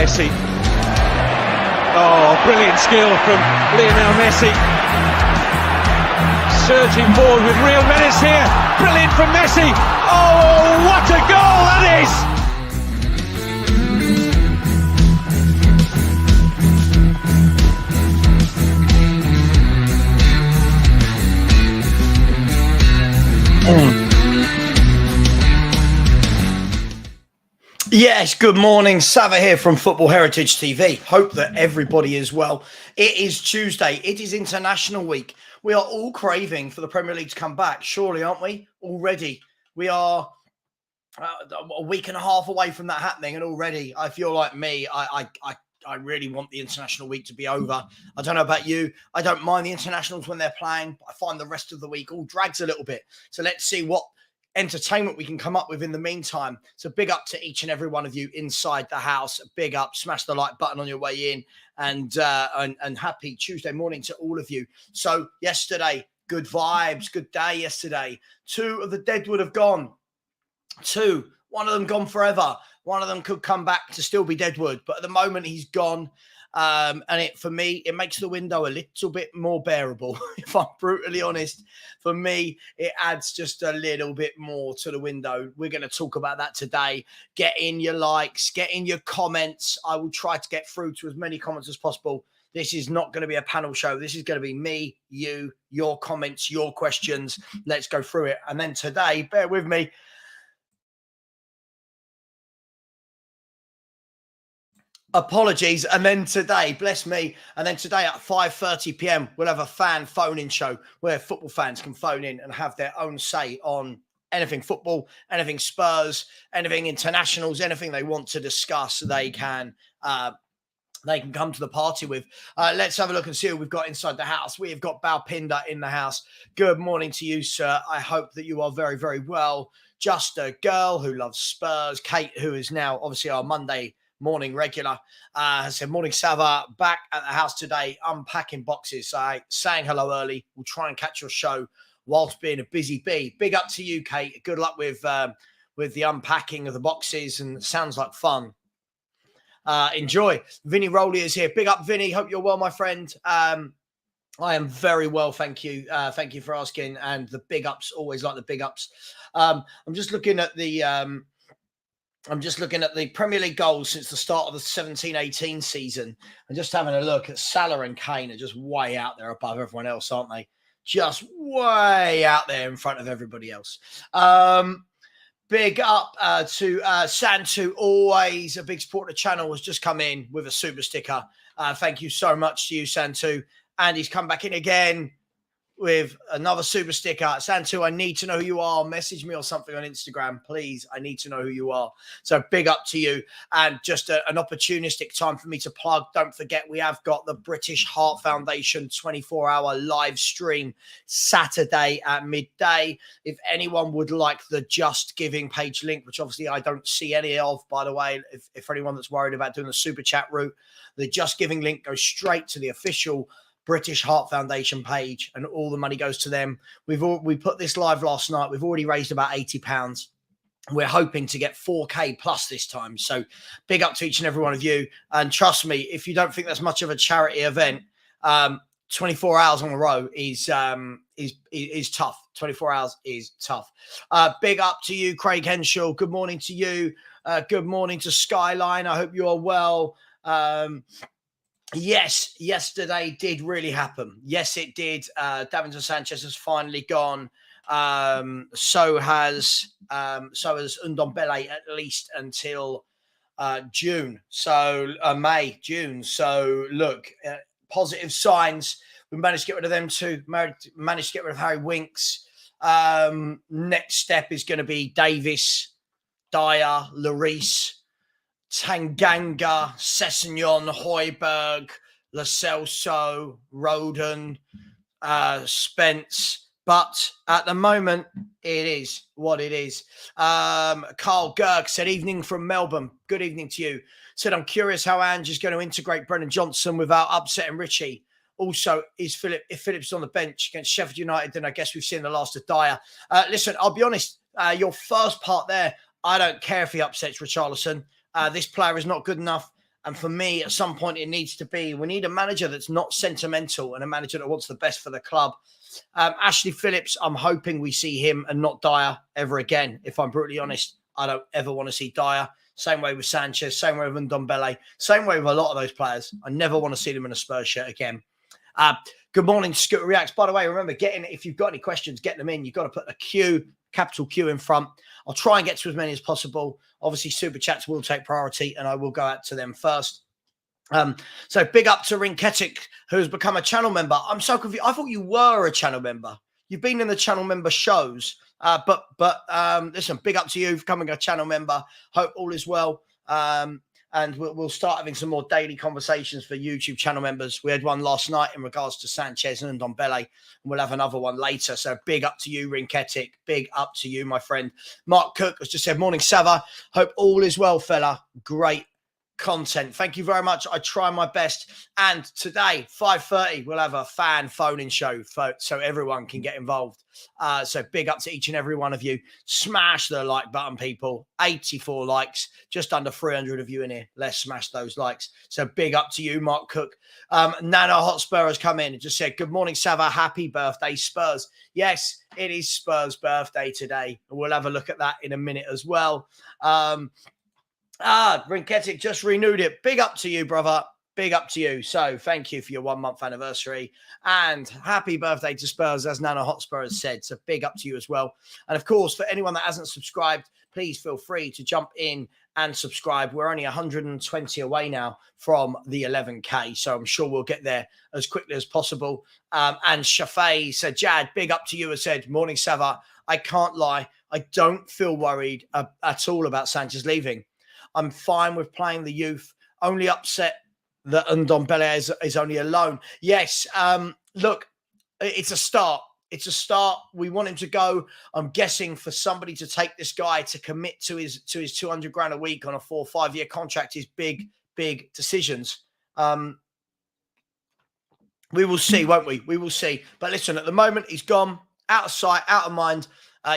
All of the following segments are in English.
Messi. Oh, brilliant skill from Lionel Messi. Surging forward with real menace here. Brilliant from Messi. Oh, what a goal that is! Yes, good morning. Savva here from Football Heritage TV. Hope that everybody is well. It is Tuesday. It is International Week. We are all craving for the Premier League to come back, surely, aren't we? Already. We are a week and a half away from that happening, and already I feel like me, I really want the International Week to be over. I don't know about you. I don't mind the internationals when they're playing, but I find the rest of the week all drags a little bit. So let's see what entertainment we can come up with in the meantime. So big up to each and every one of you inside the house. Big up, smash the like button on your way in, and happy Tuesday morning to all of you. So yesterday, good vibes, good day yesterday. 2 of the Deadwood have gone. 2, one of them gone forever. One of them could come back to still be Deadwood, but at the moment he's gone. And for me, it makes the window a little bit more bearable. If I'm brutally honest, for me, it adds just a little bit more to the window. We're going to talk about that today. Get in your likes, get in your comments. I will try to get through to as many comments as possible. This is not going to be a panel show. This is going to be me, you, your comments, your questions. Let's go through it. And then today, bear with me. Apologies. And then today, bless me, and then today at 5:30 p.m, we'll have a fan phone-in show where football fans can phone in and have their own say on anything football, anything Spurs, anything internationals, anything they want to discuss. They can come to the party with. Let's have a look and see who we've got inside the house. We've got Balpinder in the house. Good morning to you, sir. I hope that you are very, very well. Just a girl who loves Spurs. Kate, who is now obviously our Monday morning regular, has said, morning Savva, back at the house today, unpacking boxes. So saying hello early. We'll try and catch your show whilst being a busy bee. Big up to you, Kate. Good luck with the unpacking of the boxes, and it sounds like fun. Enjoy. Vinny Rowley is here. Big up, Vinny. Hope you're well, my friend. I am very well, thank you. Thank you for asking. And the big ups, always like the big ups. I'm just looking at the Premier League goals since the start of the 17-18 season, and just having a look at Salah and Kane are just way out there above everyone else, aren't they? Just way out there in front of everybody else. Big up to Santu, always a big supporter of the channel, has just come in with a super sticker. Thank you so much to you, Santu. And he's come back in again with another super sticker. Santu, I need to know who you are. Message me or something on Instagram, please. I need to know who you are. So big up to you. And just an opportunistic time for me to plug. Don't forget, we have got the British Heart Foundation 24-hour live stream Saturday at midday. If anyone would like the Just Giving page link, which obviously I don't see any of, by the way, if anyone that's worried about doing the super chat route, the Just Giving link goes straight to the official British Heart Foundation page, and all the money goes to them. We put this live last night. We've already raised about £80. We're hoping to get 4K plus this time. So big up to each and every one of you. And trust me, if you don't think that's much of a charity event, 24 hours on a row is tough. 24 hours is tough. Big up to you, Craig Henshaw. Good morning to you. Good morning to Skyline. I hope you are well. Yes, yesterday did really happen. Yes, it did. Davinson Sanchez has finally gone. So has Ndombele, at least until June. So May, June. So look, positive signs. We managed to get rid of them too. Managed to get rid of Harry Winks. Next step is going to be Davis, Dyer, Lloris, Tanganga, Sessegnon, Højbjerg, Lo Celso, Roden, Spence. But at the moment, it is what it is. Carl Gerg said, evening from Melbourne. Good evening to you. Said, I'm curious how Ange is going to integrate Brennan Johnson without upsetting Richie. Also, if Phillips on the bench against Sheffield United, then I guess we've seen the last of Dyer. Listen, I'll be honest. Your first part there, I don't care if he upsets Richarlison. This player is not good enough. And for me, at some point, it needs to be, we need a manager that's not sentimental and a manager that wants the best for the club. Ashley Phillips, I'm hoping we see him and not Dyer ever again. If I'm brutally honest, I don't ever want to see Dyer. Same way with Sanchez, same way with Ndombele, same way with a lot of those players. I never want to see them in a Spurs shirt again. Good morning, Scooter Reacts. By the way, remember, if you've got any questions, get them in. You've got to put a Q, capital Q in front. I'll try and get to as many as possible. Obviously, super chats will take priority, and I will go out to them first. So big up to Rinketic, who's become a channel member. I'm so confused. I thought you were a channel member. You've been in the channel member shows, but listen, big up to you for becoming a channel member. Hope all is well. And we'll start having some more daily conversations for YouTube channel members. We had one last night in regards to Sanchez and Ndombele, and we'll have another one later. So big up to you, Rinketic. Big up to you, my friend. Mark Cook has just said, morning, Savva. Hope all is well, fella. Great content. Thank you very much. I try my best. And today, 5:30, we'll have a fan phone-in show so everyone can get involved. So big up to each and every one of you. Smash the like button, people. 84 likes, just under 300 of you in here. Let's smash those likes. So big up to you, Mark Cook. Nana Hotspur has come in and just said, good morning, Savva. Happy birthday, Spurs. Yes, it is Spurs' birthday today. We'll have a look at that in a minute as well. Rinketic just renewed it. Big up to you, brother. Big up to you. So thank you for your 1 month anniversary and happy birthday to Spurs, as Nana Hotspur has said. So big up to you as well. And of course, for anyone that hasn't subscribed, please feel free to jump in and subscribe. We're only 120 away now from the 11K. So I'm sure we'll get there as quickly as possible. And Shafay said, Jad, big up to you, has said, morning, Savva. I can't lie. I don't feel worried at all about Sanchez leaving. I'm fine with playing the youth. Only upset that Ndombele is only a loan. Yes, look, it's a start. It's a start. We want him to go. I'm guessing for somebody to take this guy to commit to his 200 grand a week on a 4 or 5 year contract is big decisions. We will see, won't we? We will see. But listen, at the moment, he's gone, out of sight, out of mind.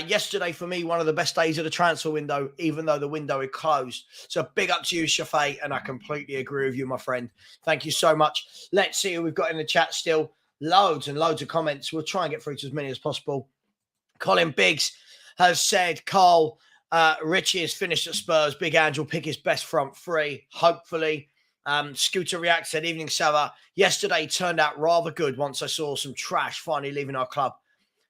Yesterday, for me, one of the best days of the transfer window, even though the window is closed. So big up to you, Shafay, and I completely agree with you, my friend. Thank you so much. Let's see who we've got in the chat still. Loads and loads of comments. We'll try and get through to as many as possible. Colin Biggs has said, Carl, Richie has finished at Spurs. Big Ange will pick his best front three, hopefully. Scooter React said, evening, Savva. Yesterday turned out rather good once I saw some trash finally leaving our club.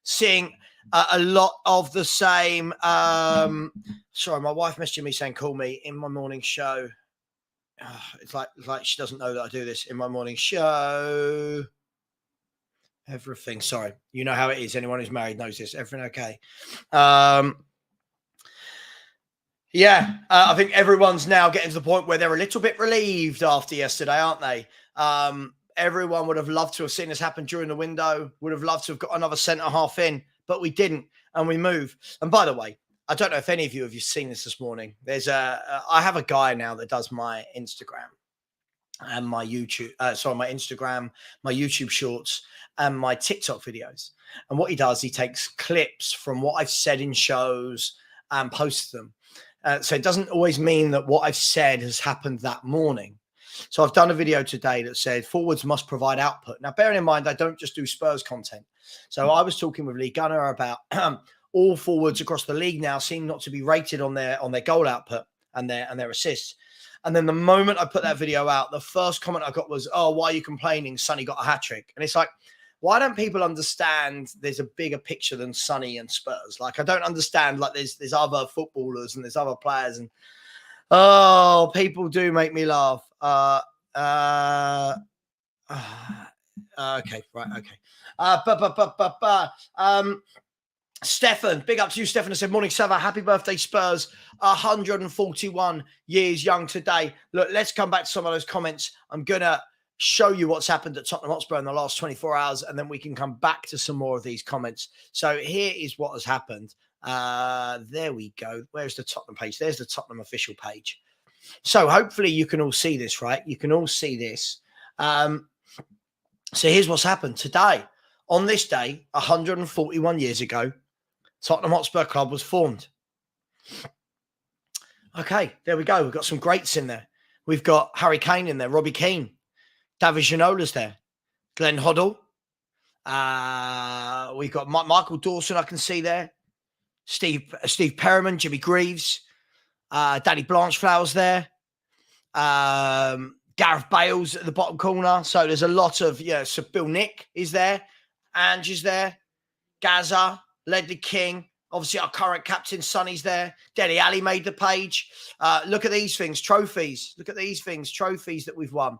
Seeing a lot of the same. Sorry, my wife messaged me saying, call me in my morning show. It's like she doesn't know that I do this in my morning show. Everything. Sorry. You know how it is. Anyone who's married knows this. Everything okay. Yeah, I think everyone's now getting to the point where they're a little bit relieved after yesterday, aren't they? Everyone would have loved to have seen this happen during the window, would have loved to have got another centre-half in, but we didn't, and we move. And by the way, I don't know if any of you have seen this morning. There's I have a guy now that does my Instagram and my YouTube, my Instagram, my YouTube shorts, and my TikTok videos. And what he does, he takes clips from what I've said in shows and posts them. So it doesn't always mean that what I've said has happened that morning. So I've done a video today that said forwards must provide output. Now, bearing in mind, I don't just do Spurs content. So I was talking with Lee Gunner about all forwards across the league now seem not to be rated on their goal output and their assists. And then the moment I put that video out, the first comment I got was, oh, why are you complaining? Sonny got a hat-trick. And it's like, why don't people understand there's a bigger picture than Sonny and Spurs? Like, I don't understand, like, there's other footballers and there's other players. And, oh, people do make me laugh. Okay, right, okay. Stefan, big up to you, Stefan. I said, morning, Savva. Happy birthday, Spurs. 141 years young today. Look, let's come back to some of those comments. I'm going to show you what's happened at Tottenham Hotspur in the last 24 hours, and then we can come back to some more of these comments. So here is what has happened. There we go. Where's the Tottenham page? There's the Tottenham official page. So hopefully you can all see this, right? You can all see this. So here's what's happened today. On this day, 141 years ago, Tottenham Hotspur Club was formed. Okay, there we go. We've got some greats in there. We've got Harry Kane in there, Robbie Keane, David Janola's there, Glenn Hoddle. We've got Michael Dawson, I can see there. Steve Perriman, Jimmy Greaves, Danny Blanchflower's there. Gareth Bale's at the bottom corner. So there's a lot of, so Bill Nick is there. Angie's there. Gaza, Ledley King. Obviously, our current captain, Sonny's there. Dele Alli made the page. Look at these things, trophies. Look at these things, trophies that we've won.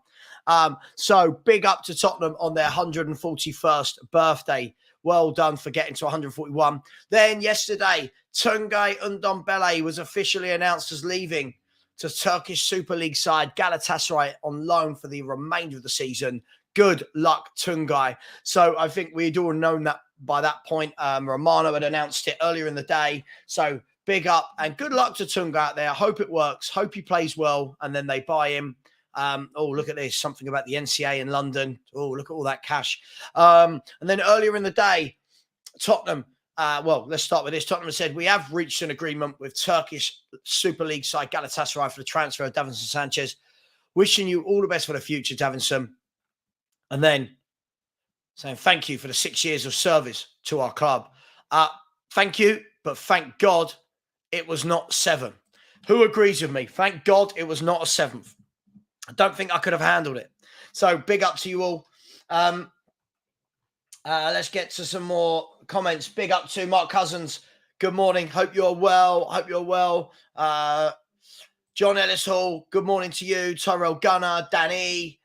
So big up to Tottenham on their 141st birthday. Well done for getting to 141. Then yesterday, Tungay Ndombele was officially announced as leaving to Turkish Super League side Galatasaray on loan for the remainder of the season. Good luck, Tungay. So I think we'd all known that by that point. Romano had announced it earlier in the day. So big up and good luck to Tungay out there. I hope it works. Hope he plays well. And then they buy him. Look at this. Something about the NCA in London. Oh, look at all that cash. And then earlier in the day, Tottenham, let's start with this. Tottenham said, we have reached an agreement with Turkish Super League side Galatasaray for the transfer of Davinson Sanchez. Wishing you all the best for the future, Davinson. And then saying thank you for the 6 years of service to our club. Thank you, but thank God it was not 7. Who agrees with me? Thank God it was not a 7th. I don't think I could have handled it. So big up to you all. Let's get to some more comments. Big up to Mark Cousins. Good morning. Hope you're well. John Ellis Hall. Good morning to you. Tyrell Gunner. Danny.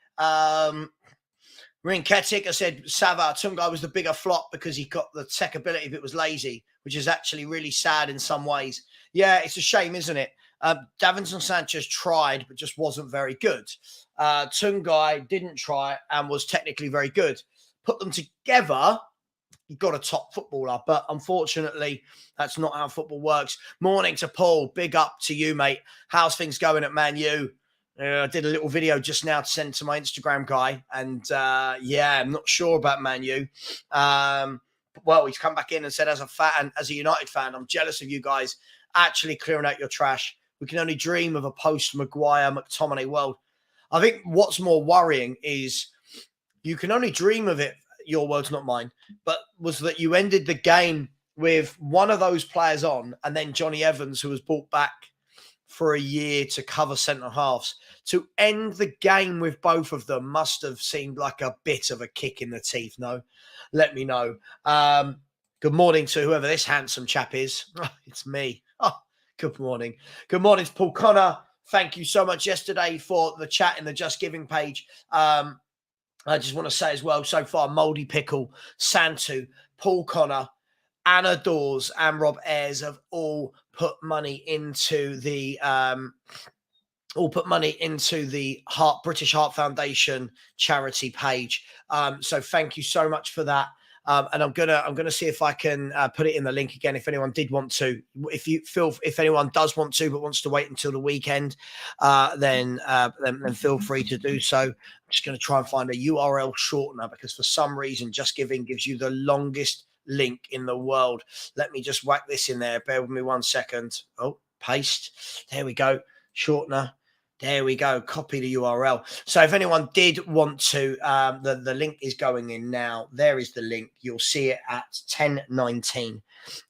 Ring Ketik. I said Savva Tungay was the bigger flop because he got the tech ability but was lazy, which is actually really sad in some ways. Yeah, it's a shame, isn't it? Davinson Sanchez tried, but just wasn't very good. Tungay didn't try and was technically very good. Put them together, you got a top footballer, but unfortunately, that's not how football works. Morning to Paul. Big up to you, mate. How's things going at Man U? I did a little video just now to send to my Instagram guy, and I'm not sure about Man U. He's come back in and said, as a United fan, I'm jealous of you guys actually clearing out your trash. We can only dream of a post-Maguire, McTominay world. I think what's more worrying is you can only dream of it, your words, not mine, but was that you ended the game with one of those players on and then Johnny Evans, who was brought back for a year to cover centre-halves. To end the game with both of them must have seemed like a bit of a kick in the teeth, no? Let me know. Good morning to whoever this handsome chap is. It's me. Oh, good morning. Good morning to Paul Connor. Thank you so much yesterday for the chat in the Just Giving page. I just want to say as well, so far, Mouldy Pickle, Santu, Paul Connor, Anna Dawes and Rob Ayres have all put money into the British Heart Foundation charity page. So thank you so much for that. And I'm gonna see if I can put it in the link again if anyone did want to. If anyone does want to but wants to wait until the weekend, then feel free to do so. I'm just going to try and find a URL shortener because for some reason Just Giving gives you the longest link in the world. Let me just whack this in there. Bear with me 1 second. Oh, paste. There we go. Shortener. There we go. Copy the URL. So if anyone did want to, the link is going in now. There is the link. You'll see it at 10:19.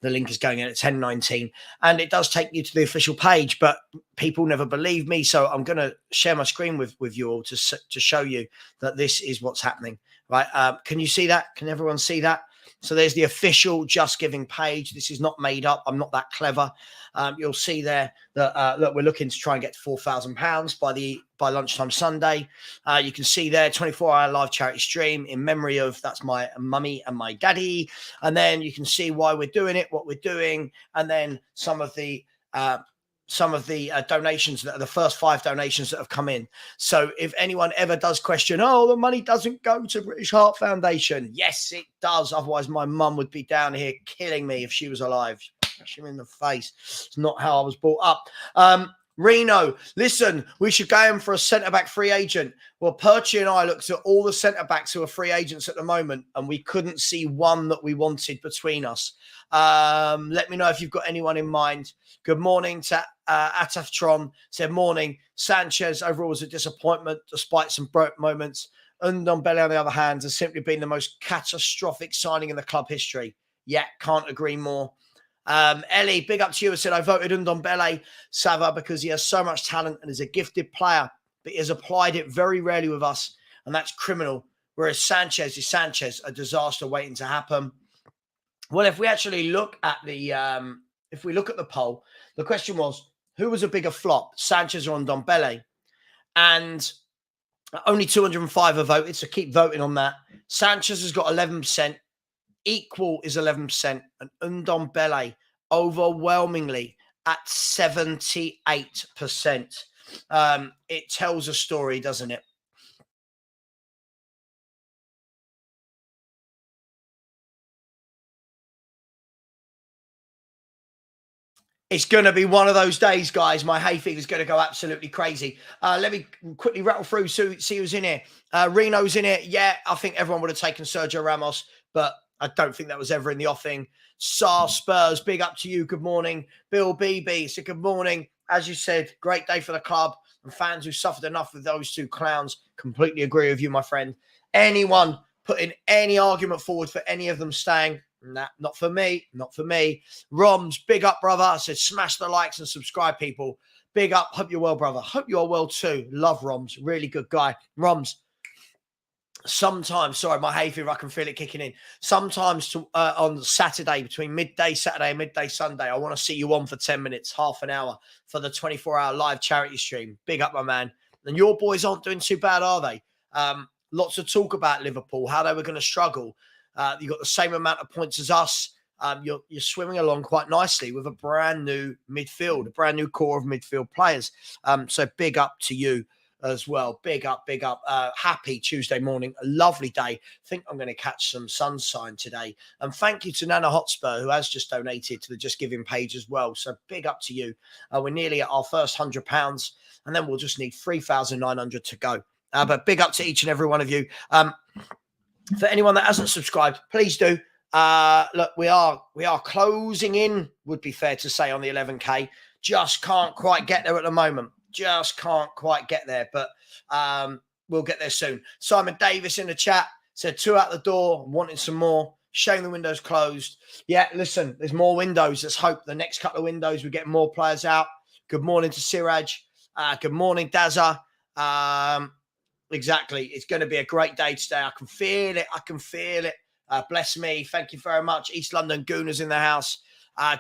The link is going in at 10:19. And it does take you to the official page, but people never believe me. So I'm going to share my screen with you all to show you that this is what's happening. Right? Can you see that? Can everyone see that? So there's the official Just Giving page. This is not made up. I'm not that clever. You'll see there that look, we're looking to try and get to £4,000 by lunchtime Sunday. You can see there 24-hour live charity stream in memory of that's my mummy and my daddy. And then you can see why we're doing it, what we're doing, and then some of the donations, that are the first 5 donations that have come in. So if anyone ever does question, the money doesn't go to British Heart Foundation. Yes, it does. Otherwise, my mum would be down here killing me if she was alive. Smash him in the face. It's not how I was brought up. Reno, listen, we should go in for a centre-back free agent. Well, Perchy and I looked at all the centre-backs who are free agents at the moment, and we couldn't see one that we wanted between us. Let me know if you've got anyone in mind. Good morning to Ataftron. Said, morning. Sanchez overall was a disappointment despite some broke moments. Ndombele, on the other hand, has simply been the most catastrophic signing in the club history. Yeah, can't agree more. Ellie, big up to you. I said, I voted Ndombele, Savva, because he has so much talent and is a gifted player, but he has applied it very rarely with us, and that's criminal. Whereas Sanchez is Sanchez, a disaster waiting to happen. Well, if we actually look at the poll, the question was, who was a bigger flop, Sanchez or Ndombele? And only 205 have voted, so keep voting on that. Sanchez has got 11%. Equal is 11%. And Ndombele overwhelmingly at 78%. It tells a story, doesn't it? It's going to be one of those days, guys. My hay fever is going to go absolutely crazy. Let me quickly rattle through, see who's in here. Reno's in here. Yeah, I think everyone would have taken Sergio Ramos, but I don't think that was ever in the offing. Spurs, big up to you. Good morning. Bill BB, so good morning. As you said, great day for the club and fans who suffered enough with those two clowns. Completely agree with you, my friend. Anyone putting any argument forward for any of them staying? Nah, not for me. Not for me. Roms, big up, brother. I said, smash the likes and subscribe, people. Big up. Hope you're well, brother. Hope you're well too. Love Roms. Really good guy. Roms, sometimes, sorry, my hay fever, I can feel it kicking in. Sometimes on Saturday, between midday Saturday and midday Sunday, I want to see you on for 10 minutes, half an hour for the 24-hour live charity stream. Big up, my man. And your boys aren't doing too bad, are they? Lots of talk about Liverpool, how they were going to struggle. You've got the same amount of points as us. You're swimming along quite nicely with a brand new midfield, a brand new core of midfield players. So big up to you as well. Big up, big up. Happy Tuesday morning. A lovely day. I think I'm going to catch some sunshine today. And thank you to Nana Hotspur, who has just donated to the Just Giving page as well. So big up to you. We're nearly at our first £100, and then we'll just need 3,900 to go. But big up to each and every one of you. For anyone that hasn't subscribed, please do. Look, we are closing in, would be fair to say, on the 11K. Just can't quite get there at the moment. Just can't quite get there, but we'll get there soon. Simon Davis in the chat said 2 out the door, wanting some more. Shame the window's closed. Yeah, listen, there's more windows. Let's hope the next couple of windows we get more players out. Good morning to Siraj. Good morning, Dazza. Exactly. It's going to be a great day today. I can feel it. I can feel it. Bless me. Thank you very much. East London Gooners in the house.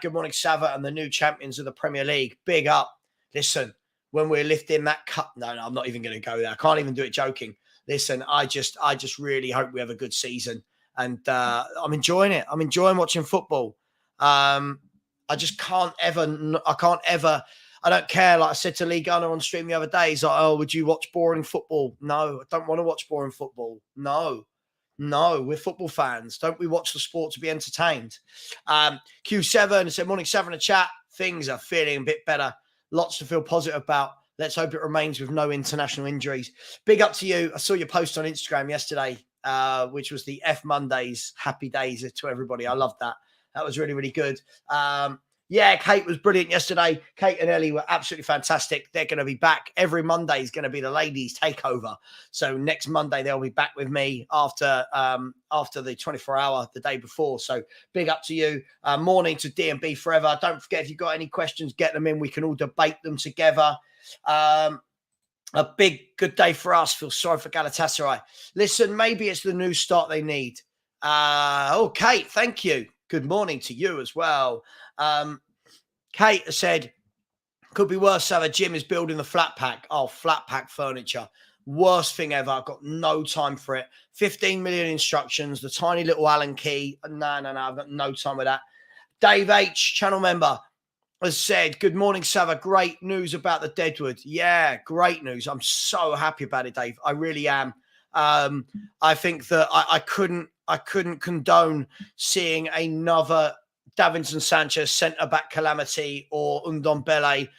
Good morning, Savva and the new champions of the Premier League. Big up. Listen, when we're lifting that cup. No, I'm not even going to go there. I can't even do it joking. Listen, I just really hope we have a good season. And I'm enjoying it. I'm enjoying watching football. I just can't ever. I don't care. Like I said to Lee Gunner on stream the other day, he's like, oh, would you watch boring football? No, I don't want to watch boring football. No, we're football fans. Don't we watch the sport to be entertained? Q7 said, morning, 7 in the chat. Things are feeling a bit better. Lots to feel positive about. Let's hope it remains with no international injuries. Big up to you. I saw your post on Instagram yesterday, which was the F Mondays. Happy days to everybody. I loved that. That was really, really good. Yeah, Kate was brilliant yesterday. Kate and Ellie were absolutely fantastic. They're going to be back. Every Monday is going to be the ladies' takeover. So next Monday, they'll be back with me after the 24-hour, the day before. So big up to you. Morning to D&B Forever. Don't forget, if you've got any questions, get them in. We can all debate them together. A big, good day for us. Feel sorry for Galatasaray. Listen, maybe it's the new start they need. Kate, thank you. Good morning to you as well. Kate has said, could be worse. Savva, Jim is building the flat pack. Oh, flat pack furniture. Worst thing ever. I've got no time for it. 15 million instructions, the tiny little Allen key. No. I've got no time with that. Dave H, channel member, has said, good morning, Savva. Great news about the Deadwood. Yeah, great news. I'm so happy about it, Dave. I really am. I think that I couldn't condone seeing another Davinson Sanchez centre-back calamity or Ndombele,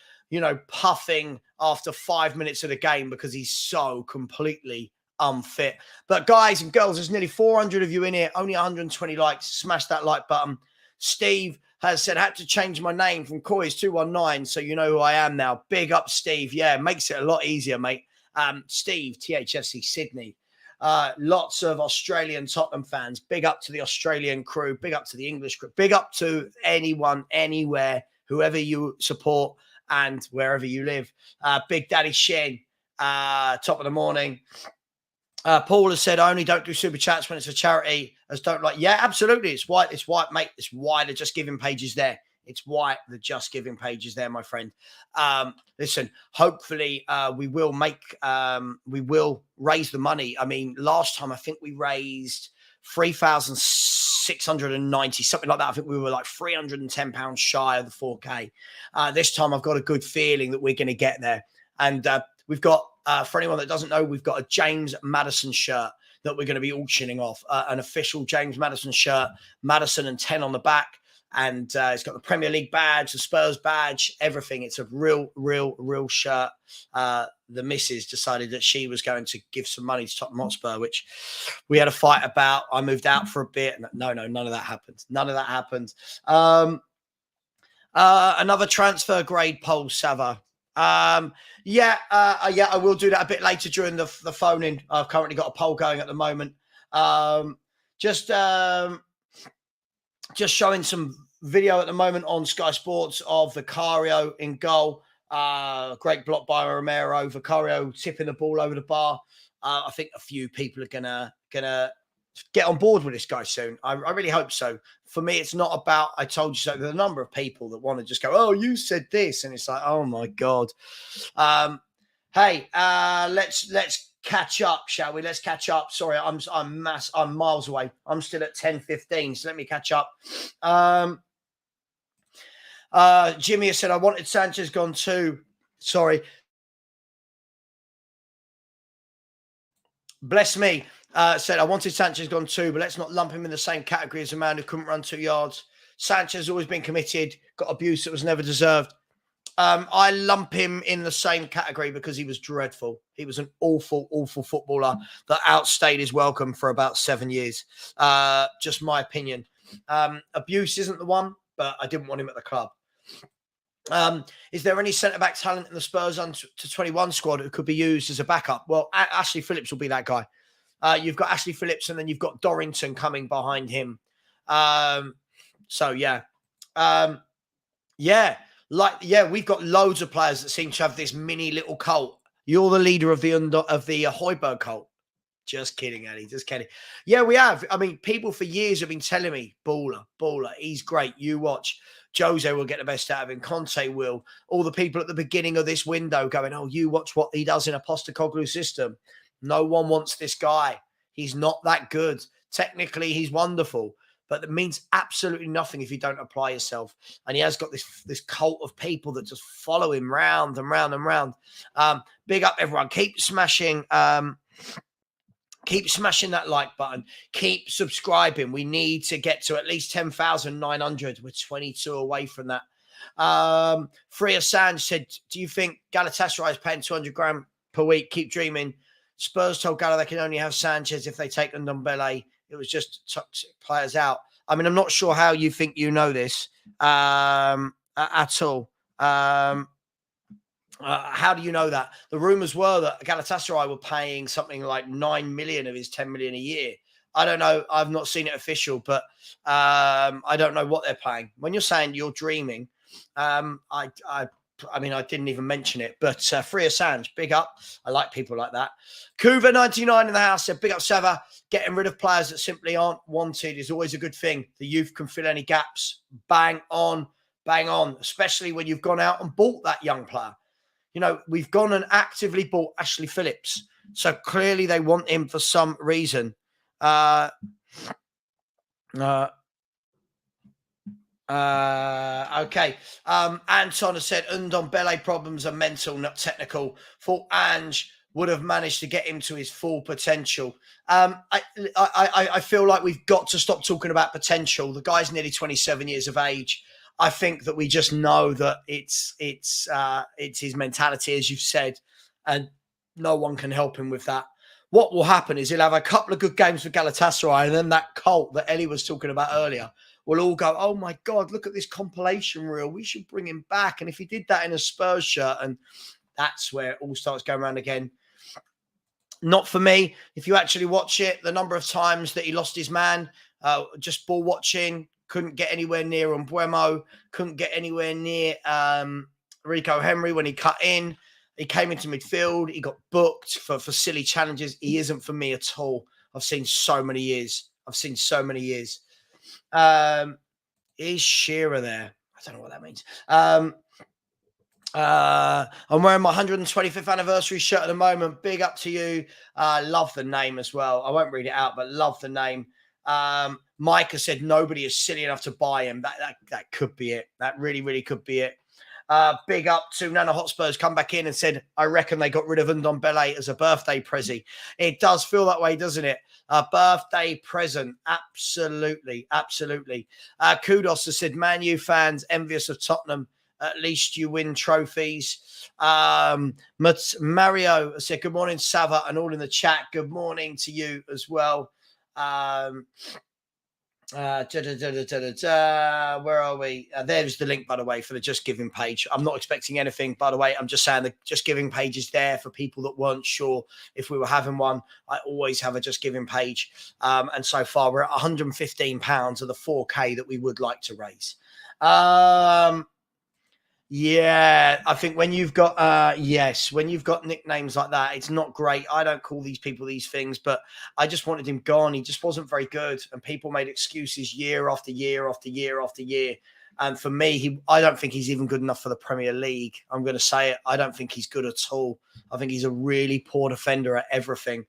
puffing after 5 minutes of the game because he's so completely unfit. But guys and girls, there's nearly 400 of you in here, only 120 likes. Smash that like button. Steve has said, I had to change my name from Coys219, so you know who I am now. Big up, Steve. Yeah, makes it a lot easier, mate. Steve, THFC Sydney. Lots of Australian Tottenham fans. Big up to the Australian crew. Big up to the English crew. Big up to anyone, anywhere, whoever you support and wherever you live. Big Daddy Shen, top of the morning. Paul has said, I only don't do super chats when it's for charity. As don't like, yeah, absolutely. It's why, mate. It's why the Just Giving page is there. It's why the Just Giving page is there, my friend. Listen, hopefully we will raise the money. I mean, last time I think we raised 3,690, something like that. I think we were like £310 shy of the 4K. This time I've got a good feeling that we're going to get there. And we've got, for anyone that doesn't know, we've got a James Maddison shirt that we're going to be auctioning off, an official James Maddison shirt, Maddison and 10 on the back. And it's got the Premier League badge, the Spurs badge, everything. It's a real shirt. The missus decided that she was going to give some money to Tottenham Hotspur, which we had a fight about. I moved out for a bit. No, none of that happened. None of that happened. Another transfer grade poll, Savva. I will do that a bit later during the phone-in. I've currently got a poll going at the moment. Just showing some video at the moment on Sky Sports of Vicario in goal. Great block by Romero. Vicario tipping the ball over the bar. I think a few people are gonna get on board with this guy soon. I really hope so. For me, it's not about I told you so. There's a number of people that want to just go, oh, you said this, and it's like, oh my god. Hey, let's catch up, shall we? Let's catch up. Sorry, I'm miles away. I'm still at 10:15, so let me catch up. Jimmy has said I wanted Sanchez gone too. Sorry. Bless me. Said I wanted Sanchez gone too, but let's not lump him in the same category as a man who couldn't run 2 yards. Sanchez has always been committed, got abuse that was never deserved. I lump him in the same category because he was dreadful. He was an awful footballer that outstayed his welcome for about 7 years. Just my opinion. Abuse isn't the one, but I didn't want him at the club. Is there any centre-back talent in the Spurs under 21 squad who could be used as a backup? Well, Ashley Phillips will be that guy. You've got Ashley Phillips and then you've got Dorrington coming behind him. We've got loads of players that seem to have this mini little cult. You're the leader of the Højbjerg cult. Just kidding, Eddie. Just kidding. Yeah, we have. I mean, people for years have been telling me, baller. He's great. You watch. Jose will get the best out of him. Conte will. All the people at the beginning of this window going, oh, you watch what he does in a Postecoglou system. No one wants this guy. He's not that good. Technically, he's wonderful. But it means absolutely nothing if you don't apply yourself. And he has got this cult of people that just follow him round and round and round. Big up, everyone. Keep smashing that like button. Keep subscribing. We need to get to at least 10,900. We're 22 away from that. Freya Sands said, do you think Galatasaray is paying 200 grand per week? Keep dreaming. Spurs told Gala they can only have Sanchez if they take Ndombele. It was just toxic players out. I mean, I'm not sure how you think you know this at all. How do you know that? The rumours were that Galatasaray were paying something like 9 million of his 10 million a year. I don't know. I've not seen it official, but I don't know what they're paying. When you're saying you're dreaming, I mean, I didn't even mention it, but Freya Sands, big up. I like people like that. Kuva99 in the house said, big up Savva. Getting rid of players that simply aren't wanted is always a good thing. The youth can fill any gaps. Bang on, especially when you've gone out and bought that young player. You know, we've gone and actively bought Ashley Phillips. So clearly they want him for some reason. Okay. Anton has said Ndombele problems are mental, not technical. Thought Ange would have managed to get him to his full potential. I feel like we've got to stop talking about potential. The guy's nearly 27 years of age. I think that we just know that it's his mentality, as you've said, and no one can help him with that. What will happen is he'll have a couple of good games for Galatasaray, and then that cult that Ellie was talking about earlier will all go, oh my God, look at this compilation reel. We should bring him back. And if he did that in a Spurs shirt, and that's where it all starts going around again. Not for me. If you actually watch it, the number of times that he lost his man, just ball watching, couldn't get anywhere near Umbuemo, couldn't get anywhere near Rico Henry when he cut in. He came into midfield. He got booked for silly challenges. He isn't for me at all. I've seen so many years. Is Shearer there? I don't know what that means. I'm wearing my 125th anniversary shirt at the moment. Big up to you. Love the name as well. I won't read it out, but love the name. Mike has said nobody is silly enough to buy him. That could be it. That really, really could be it. Big up to Nana Hotspurs come back in and said, I reckon they got rid of Ndombele as a birthday present. It does feel that way, doesn't it? A birthday present. Absolutely. Kudos has said, Man U fans envious of Tottenham. At least you win trophies. Mario said, good morning, Savva, and all in the chat. Good morning to you as well. Where are we? There's the link, by the way, for the Just Giving page. I'm not expecting anything, by the way. I'm just saying the Just Giving page is there for people that weren't sure if we were having one. I always have a Just Giving page. And so far, we're at £115 of the 4K that we would like to raise. Yeah, I think when you've got when you've got nicknames like that, it's not great. I don't call these people these things, but I just wanted him gone. He just wasn't very good, and people made excuses year after year after year after year. And for me, I don't think he's even good enough for the Premier League. I'm going to say it. I don't think he's good at all. I think he's a really poor defender at everything.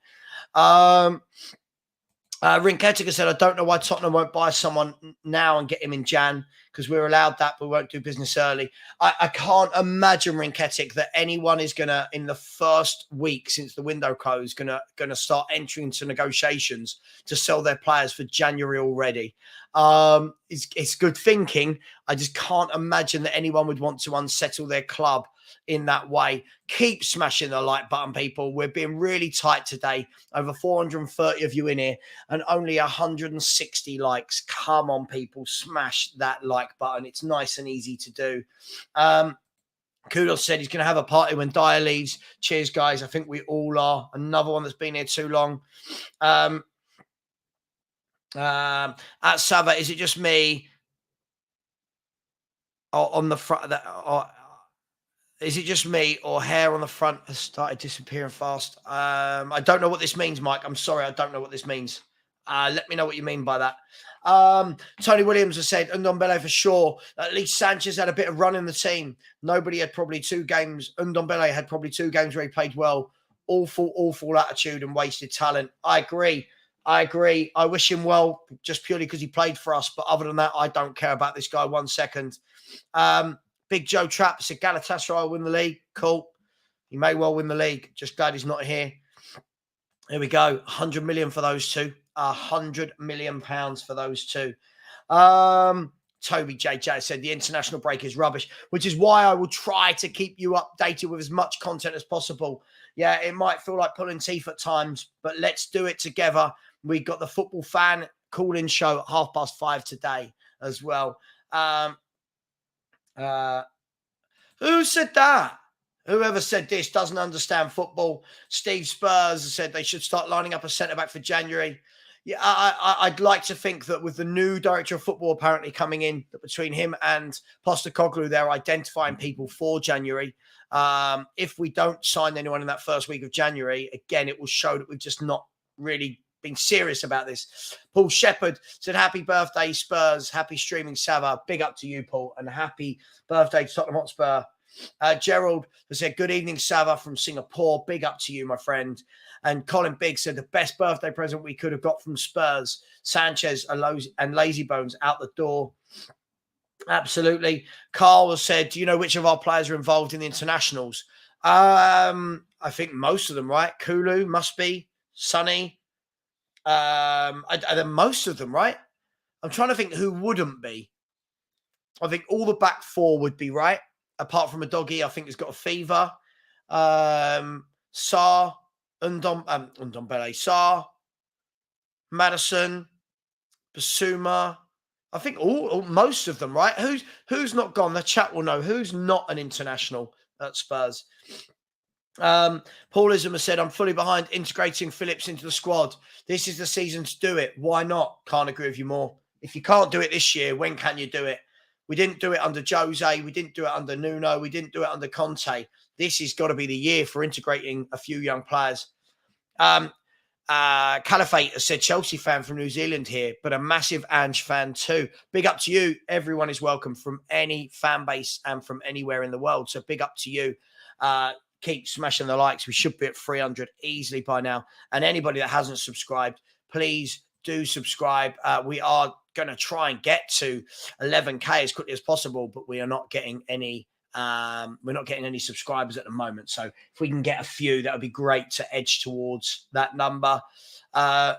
Rinketica said, I don't know why Tottenham won't buy someone now and get him in Jan, because we're allowed that, but we won't do business early. I can't imagine, Rinketic, that anyone is going to, in the first week since the window closed, going to start entering into negotiations to sell their players for January already. It's good thinking. I just can't imagine that anyone would want to unsettle their club in that way. Keep smashing the like button, people. We're being really tight today. Over 430 of you in here and only 160 likes. Come on, people. Smash that like button. It's nice and easy to do. Kudos said he's going to have a party when Dyer leaves. Cheers, guys. I think we all are. Another one that's been here too long. At Savva, is it just me on the front? Is it just me, or hair on the front has started disappearing fast? I don't know what this means, Mike. I'm sorry. I don't know what this means. Let me know what you mean by that. Tony Williams has said, Ndombele for sure. At least Sanchez had a bit of run in the team. Nobody had probably 2 games. Ndombele had probably 2 games where he played well. Awful attitude and wasted talent. I agree. I wish him well just purely because he played for us. But other than that, I don't care about this guy 1 second. Big Joe Trapp said Galatasaray will win the league. Cool. He may well win the league. Just glad he's not here. Here we go. 100 million for those 2. 100 million pounds for those 2. Toby JJ said the international break is rubbish, which is why I will try to keep you updated with as much content as possible. Yeah, it might feel like pulling teeth at times, but let's do it together. We got the football fan call-in show at 5:30 today as well. Who said that? Whoever said this doesn't understand football. Steve Spurs said they should start lining up a centre-back for January. Yeah, I'd like to think that with the new director of football apparently coming in, that between him and Postecoglou, they're identifying people for January. If we don't sign anyone in that first week of January, again, it will show that we've just not really been serious about this. Paul Shepherd said, happy birthday, Spurs. Happy streaming, Savva. Big up to you, Paul, and happy birthday to Tottenham Hotspur. Gerald has said, good evening, Savva from Singapore. Big up to you, my friend. And Colin Biggs said, the best birthday present we could have got from Spurs, Sanchez and Lazy Bones out the door. Absolutely. Carl has said, do you know which of our players are involved in the internationals? I think most of them, right? Kulu must be. Sonny. Most of them, right? I'm trying to think who wouldn't be. I think all the back four would be right, apart from a doggy. I think he's got a fever. Sarr, Ndombele, Sarr, Madison, Basuma. I think most of them, right? Who's not gone? The chat will know who's not an international at Spurs. Paulism has said, I'm fully behind integrating Phillips into the squad. This is the season to do it. Why not? Can't agree with you more. If you can't do it this year, when can you do it? We didn't do it under Jose. We didn't do it under Nuno. We didn't do it under Conte. This has got to be the year for integrating a few young players. Caliphate has said, Chelsea fan from New Zealand here, but a massive Ange fan too. Big up to you. Everyone is welcome from any fan base and from anywhere in the world. So big up to you. Keep smashing the likes. We should be at 300 easily by now. And anybody that hasn't subscribed, please do subscribe. We are going to try and get to 11K as quickly as possible, but we are not getting any. We're not getting any subscribers at the moment. So if we can get a few, that would be great to edge towards that number. Where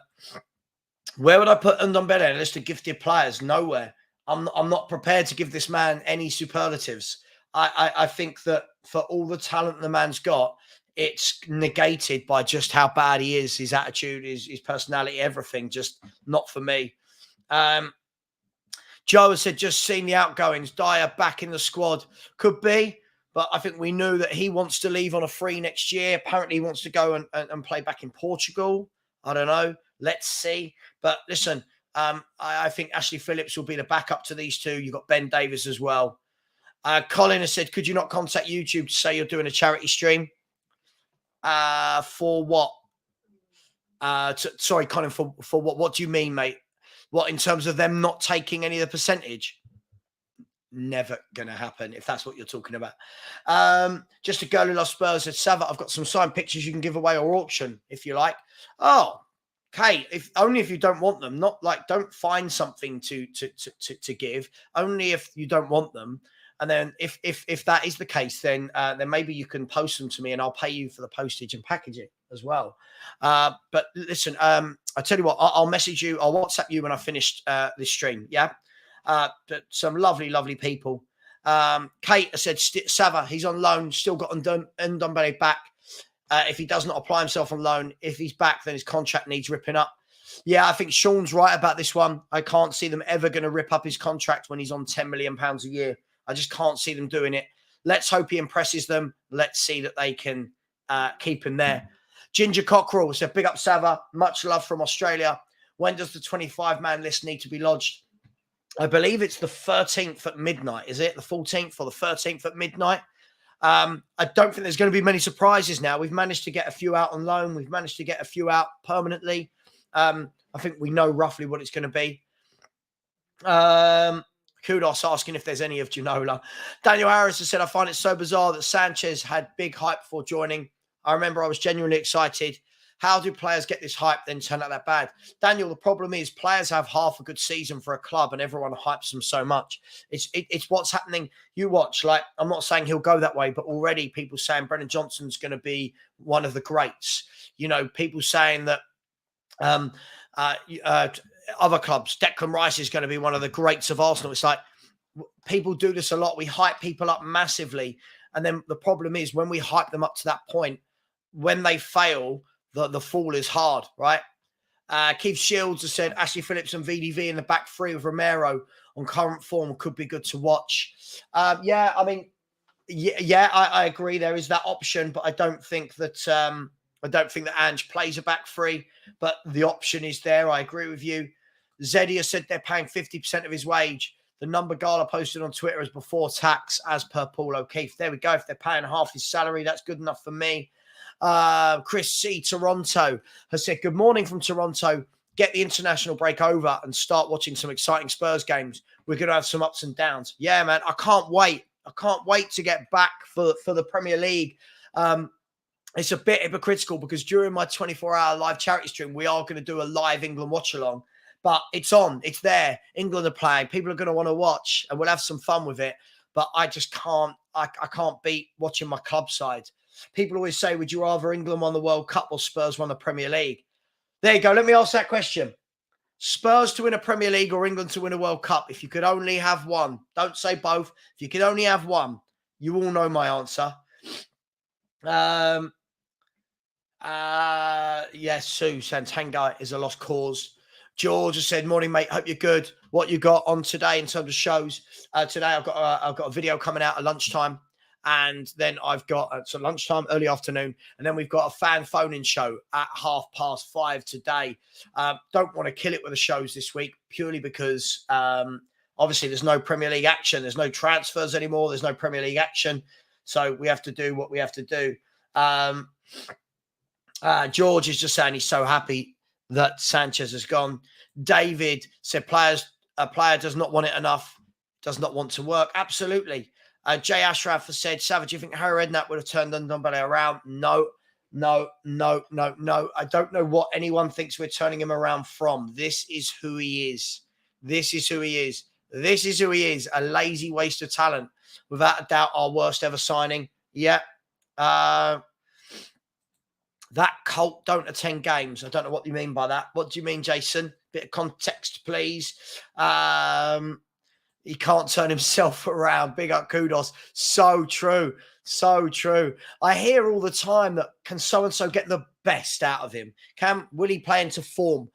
would I put Ndombele in a list of gifted players? Nowhere. I'm not prepared to give this man any superlatives. I think that for all the talent the man's got, it's negated by just how bad he is, his attitude, his personality, everything. Just not for me. Joe has said, just seen the outgoings. Dyer back in the squad. Could be, but I think we knew that he wants to leave on a free next year. Apparently he wants to go and play back in Portugal. I don't know. Let's see. But listen, I think Ashley Phillips will be the backup to these two. You've got Ben Davies as well. Colin has said, could you not contact YouTube to say you're doing a charity stream? For what? Sorry, Colin, for what? What do you mean, mate? What, in terms of them not taking any of the percentage? Never going to happen, if that's what you're talking about. Just a girl who loves Spurs said, Savva, I've got some signed pictures you can give away or auction, if you like. Oh, okay. Only if you don't want them. Not like, don't find something to give. Only if you don't want them. And then if that is the case, then maybe you can post them to me and I'll pay you for the postage and packaging as well. But listen, I tell you what, I'll message you, I'll WhatsApp you when I finished this stream. Yeah. But some lovely, lovely people. Kate has said, Savva, he's on loan, still got Ndombele back. If he does not apply himself on loan, if he's back, then his contract needs ripping up. Yeah, I think Sean's right about this one. I can't see them ever going to rip up his contract when he's on £10 million a year. I just can't see them doing it. Let's hope he impresses them. Let's see that they can keep him there. Ginger Cockerell said, big up Savva. Much love from Australia. When does the 25-man list need to be lodged? I believe it's the 13th at midnight. Is it the 14th or the 13th at midnight? I don't think there's going to be many surprises now. We've managed to get a few out on loan. We've managed to get a few out permanently. I think we know roughly what it's going to be. Kudos asking if there's any of Ginola. Daniel Harris has said, I find it so bizarre that Sanchez had big hype before joining. I remember I was genuinely excited. How do players get this hype then turn out that bad? Daniel, the problem is players have half a good season for a club and everyone hypes them so much. It's what's happening. You watch, like, I'm not saying he'll go that way, but already people saying Brennan Johnson's going to be one of the greats. You know, people saying that other clubs, Declan Rice is going to be one of the greats of Arsenal. It's like people do this a lot. We hype people up massively. And then the problem is when we hype them up to that point, when they fail, the fall is hard, right? Keith Shields has said Ashley Phillips and VDV in the back three with Romero on current form could be good to watch. Yeah, I mean, I agree. There is that option, but I don't think that Ange plays a back three, but the option is there. I agree with you. Zeddy has said they're paying 50% of his wage. The number Gala posted on Twitter is before tax, as per Paul O'Keefe. There we go. If they're paying half his salary, that's good enough for me. Chris C. Toronto has said, good morning from Toronto. Get the international break over and start watching some exciting Spurs games. We're going to have some ups and downs. Yeah, man, I can't wait. I can't wait to get back for the Premier League. It's a bit hypocritical because during my 24-hour live charity stream, we are going to do a live England watch-along. But it's on. It's there. England are playing. People are going to want to watch, and we'll have some fun with it. But I just can't. I can't beat watching my club side. People always say, would you rather England won the World Cup or Spurs won the Premier League? There you go. Let me ask that question. Spurs to win a Premier League or England to win a World Cup. If you could only have one, don't say both. If you could only have one, you all know my answer. Yes, Sue Santanga is a lost cause. George has said, "Morning, mate. Hope you're good. What you got on today in terms of shows? Today I've got a video coming out at lunchtime, and then I've got lunchtime, early afternoon, and then we've got a fan phone-in show at 5:30 today. Don't want to kill it with the shows this week purely because obviously there's no Premier League action, there's no transfers anymore, there's no Premier League action, so we have to do what we have to do." George is just saying he's so happy that Sanchez has gone. David said a player does not want it enough, does not want to work. Absolutely. Jay Ashraf has said, Savva, do you think Harry Redknapp would have turned Ndombele around? No. I don't know what anyone thinks we're turning him around from. This is who he is. This is who he is. This is who he is. A lazy waste of talent. Without a doubt, our worst ever signing. Yeah. That cult don't attend games. I don't know what you mean by that. What do you mean, Jason? Bit of context, please. He can't turn himself around. Big up, kudos. So true. So true. I hear all the time that can so-and-so get the best out of him? Will he play into form?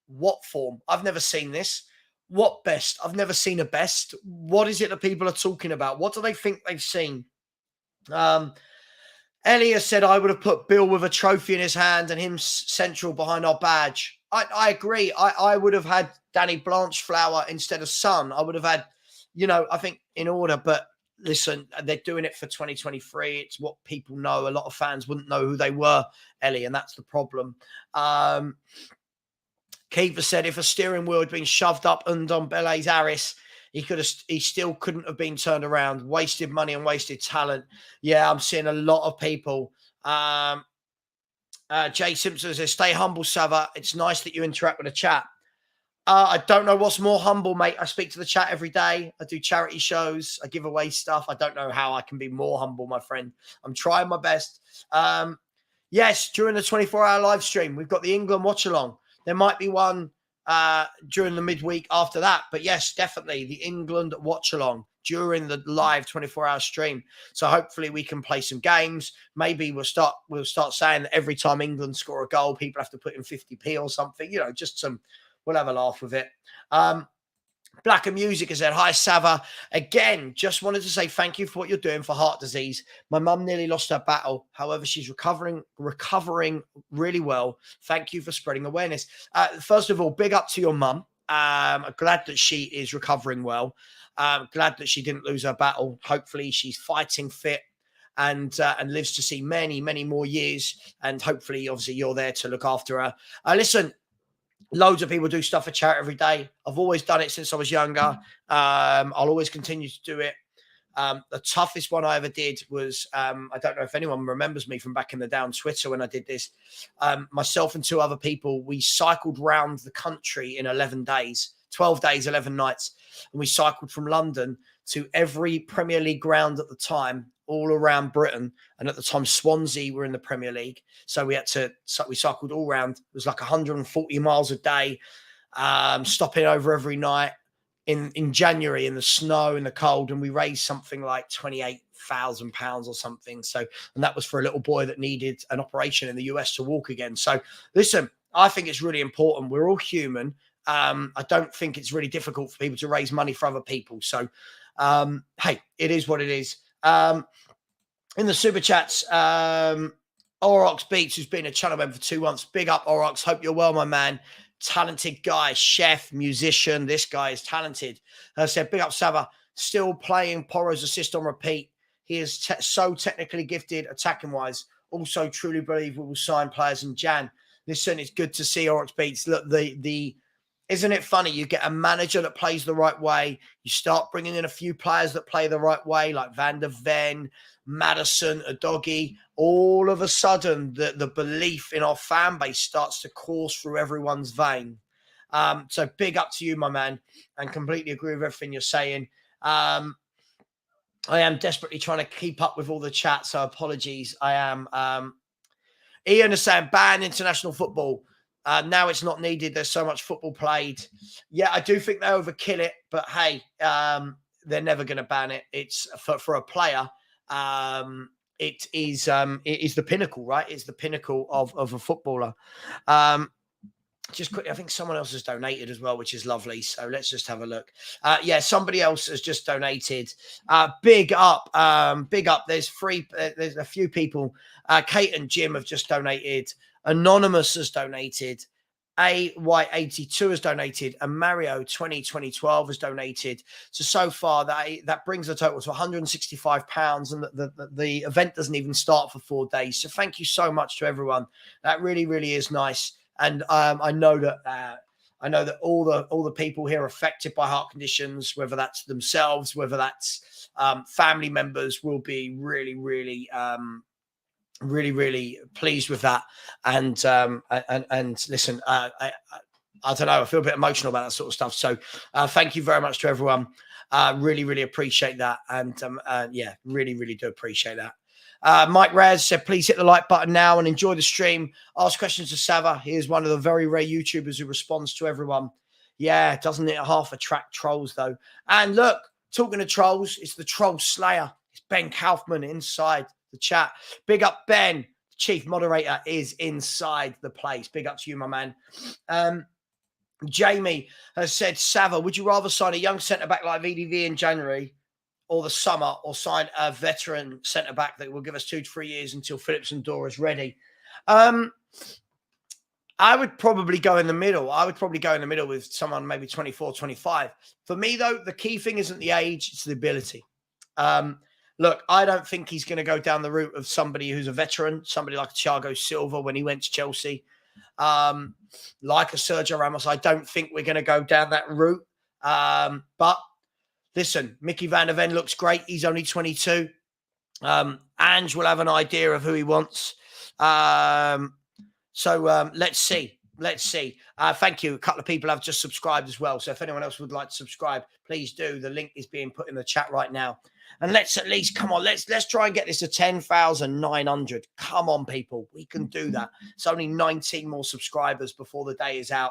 What form? I've never seen this. What best? I've never seen a best. What is it that people are talking about? What do they think they've seen? Elliot said, I would have put Bill with a trophy in his hand and him central behind our badge. I agree. I would have had Danny Blanchflower instead of Son. I would have had, I think in order. But listen, they're doing it for 2023. It's what people know. A lot of fans wouldn't know who they were, Ellie, and that's the problem. Kiefer said, if a steering wheel had been shoved up Ndombele's Aris, he still couldn't have been turned around. Wasted money and wasted talent. Yeah, I'm seeing a lot of people. Jay Simpson says, stay humble, Savva. It's nice that you interact with the chat. I don't know what's more humble, mate. I speak to the chat every day. I do charity shows. I give away stuff. I don't know how I can be more humble, my friend. I'm trying my best. Yes, during the 24-hour live stream, we've got the England watch-along. There might be one during the midweek after that. But yes, definitely the England watch-along during the live 24-hour stream. So hopefully we can play some games. Maybe we'll start saying that every time England score a goal, people have to put in 50p or something. We'll have a laugh with it. Black and Music has said, hi, Savva. Again, just wanted to say thank you for what you're doing for heart disease. My mum nearly lost her battle. However, she's recovering really well. Thank you for spreading awareness. First of all, big up to your mum. I'm glad that she is recovering well. Glad that she didn't lose her battle. Hopefully she's fighting fit and lives to see many, many more years. And hopefully, obviously, you're there to look after her. Listen, loads of people do stuff for charity every day. I've always done it since I was younger. I'll always continue to do it. The toughest one I ever did was, I don't know if anyone remembers me from back in the day on Twitter when I did this. Myself and two other people, we cycled round the country in 11 days, 12 days, 11 nights. And we cycled from London to every Premier League ground at the time, all around Britain. And at the time, Swansea were in the Premier League. So we cycled all around. It was like 140 miles a day, stopping over every night in January in the snow, in the cold. And we raised something like £28,000 or something. So, and that was for a little boy that needed an operation in the US to walk again. So listen, I think it's really important. We're all human. I don't think it's really difficult for people to raise money for other people. So, hey, it is what it is. In the super chats, Orox Beats, who's been a channel member for 2 months. Big up, Orox. Hope you're well, my man. Talented guy, chef, musician. This guy is talented. I said, big up, Savva. Still playing Porro's assist on repeat. He is so technically gifted, attacking-wise. Also, truly believe we will sign players in Jan. Listen, it's good to see Orox Beats. Look, isn't it funny? You get a manager that plays the right way. You start bringing in a few players that play the right way, like Van der Ven, Madison, Udogie. All of a sudden, the belief in our fan base starts to course through everyone's vein. So big up to you, my man, and completely agree with everything you're saying. I am desperately trying to keep up with all the chat, so apologies. I am. Ian is saying, ban international football. Now it's not needed. There's so much football played. Yeah, I do think they overkill it, but hey, they're never going to ban it. It's for a player. It is the pinnacle, right? It's the pinnacle of a footballer. Just quickly, I think someone else has donated as well, which is lovely. So let's just have a look. Yeah, somebody else has just donated. Big up. There's there's a few people. Kate and Jim have just donated. Anonymous has donated. AY82 has donated, and Mario 2012 has donated. So far that brings the total to £165, and the event doesn't even start for 4 days. So thank you so much to everyone. That really, really is nice. And I know that all the people here affected by heart conditions, whether that's themselves, whether that's family members, will be really, really really, really pleased with that. And listen, I don't know, I feel a bit emotional about that sort of stuff. So thank you very much to everyone. Really, really appreciate that. And yeah, really, really do appreciate that. Mike Raz said, please hit the like button now and enjoy the stream. Ask questions to Savva. He is one of the very rare YouTubers who responds to everyone. Yeah, doesn't it half attract trolls though? And look, talking to trolls, it's the troll slayer. It's Ben Kaufman inside the chat. Big up Ben, the chief moderator, is inside the place. Big up to you, my man. Jamie has said, Savva, would you rather sign a young centre-back like VDV in January or the summer, or sign a veteran centre-back that will give us 2 to 3 years until Phillips and Dora is ready? I would probably go in the middle. I would probably go in the middle with someone maybe 24, 25. For me, though, the key thing isn't the age, it's the ability. Look, I don't think he's going to go down the route of somebody who's a veteran, somebody like Thiago Silva when he went to Chelsea, like a Sergio Ramos. I don't think we're going to go down that route. But listen, Mickey van der Ven looks great. He's only 22. Ange will have an idea of who he wants. So let's see. Let's see. Thank you. A couple of people have just subscribed as well. So if anyone else would like to subscribe, please do. The link is being put in the chat right now. And let's at least, come on, let's try and get this to 10,900. Come on, people. We can do that. It's only 19 more subscribers before the day is out.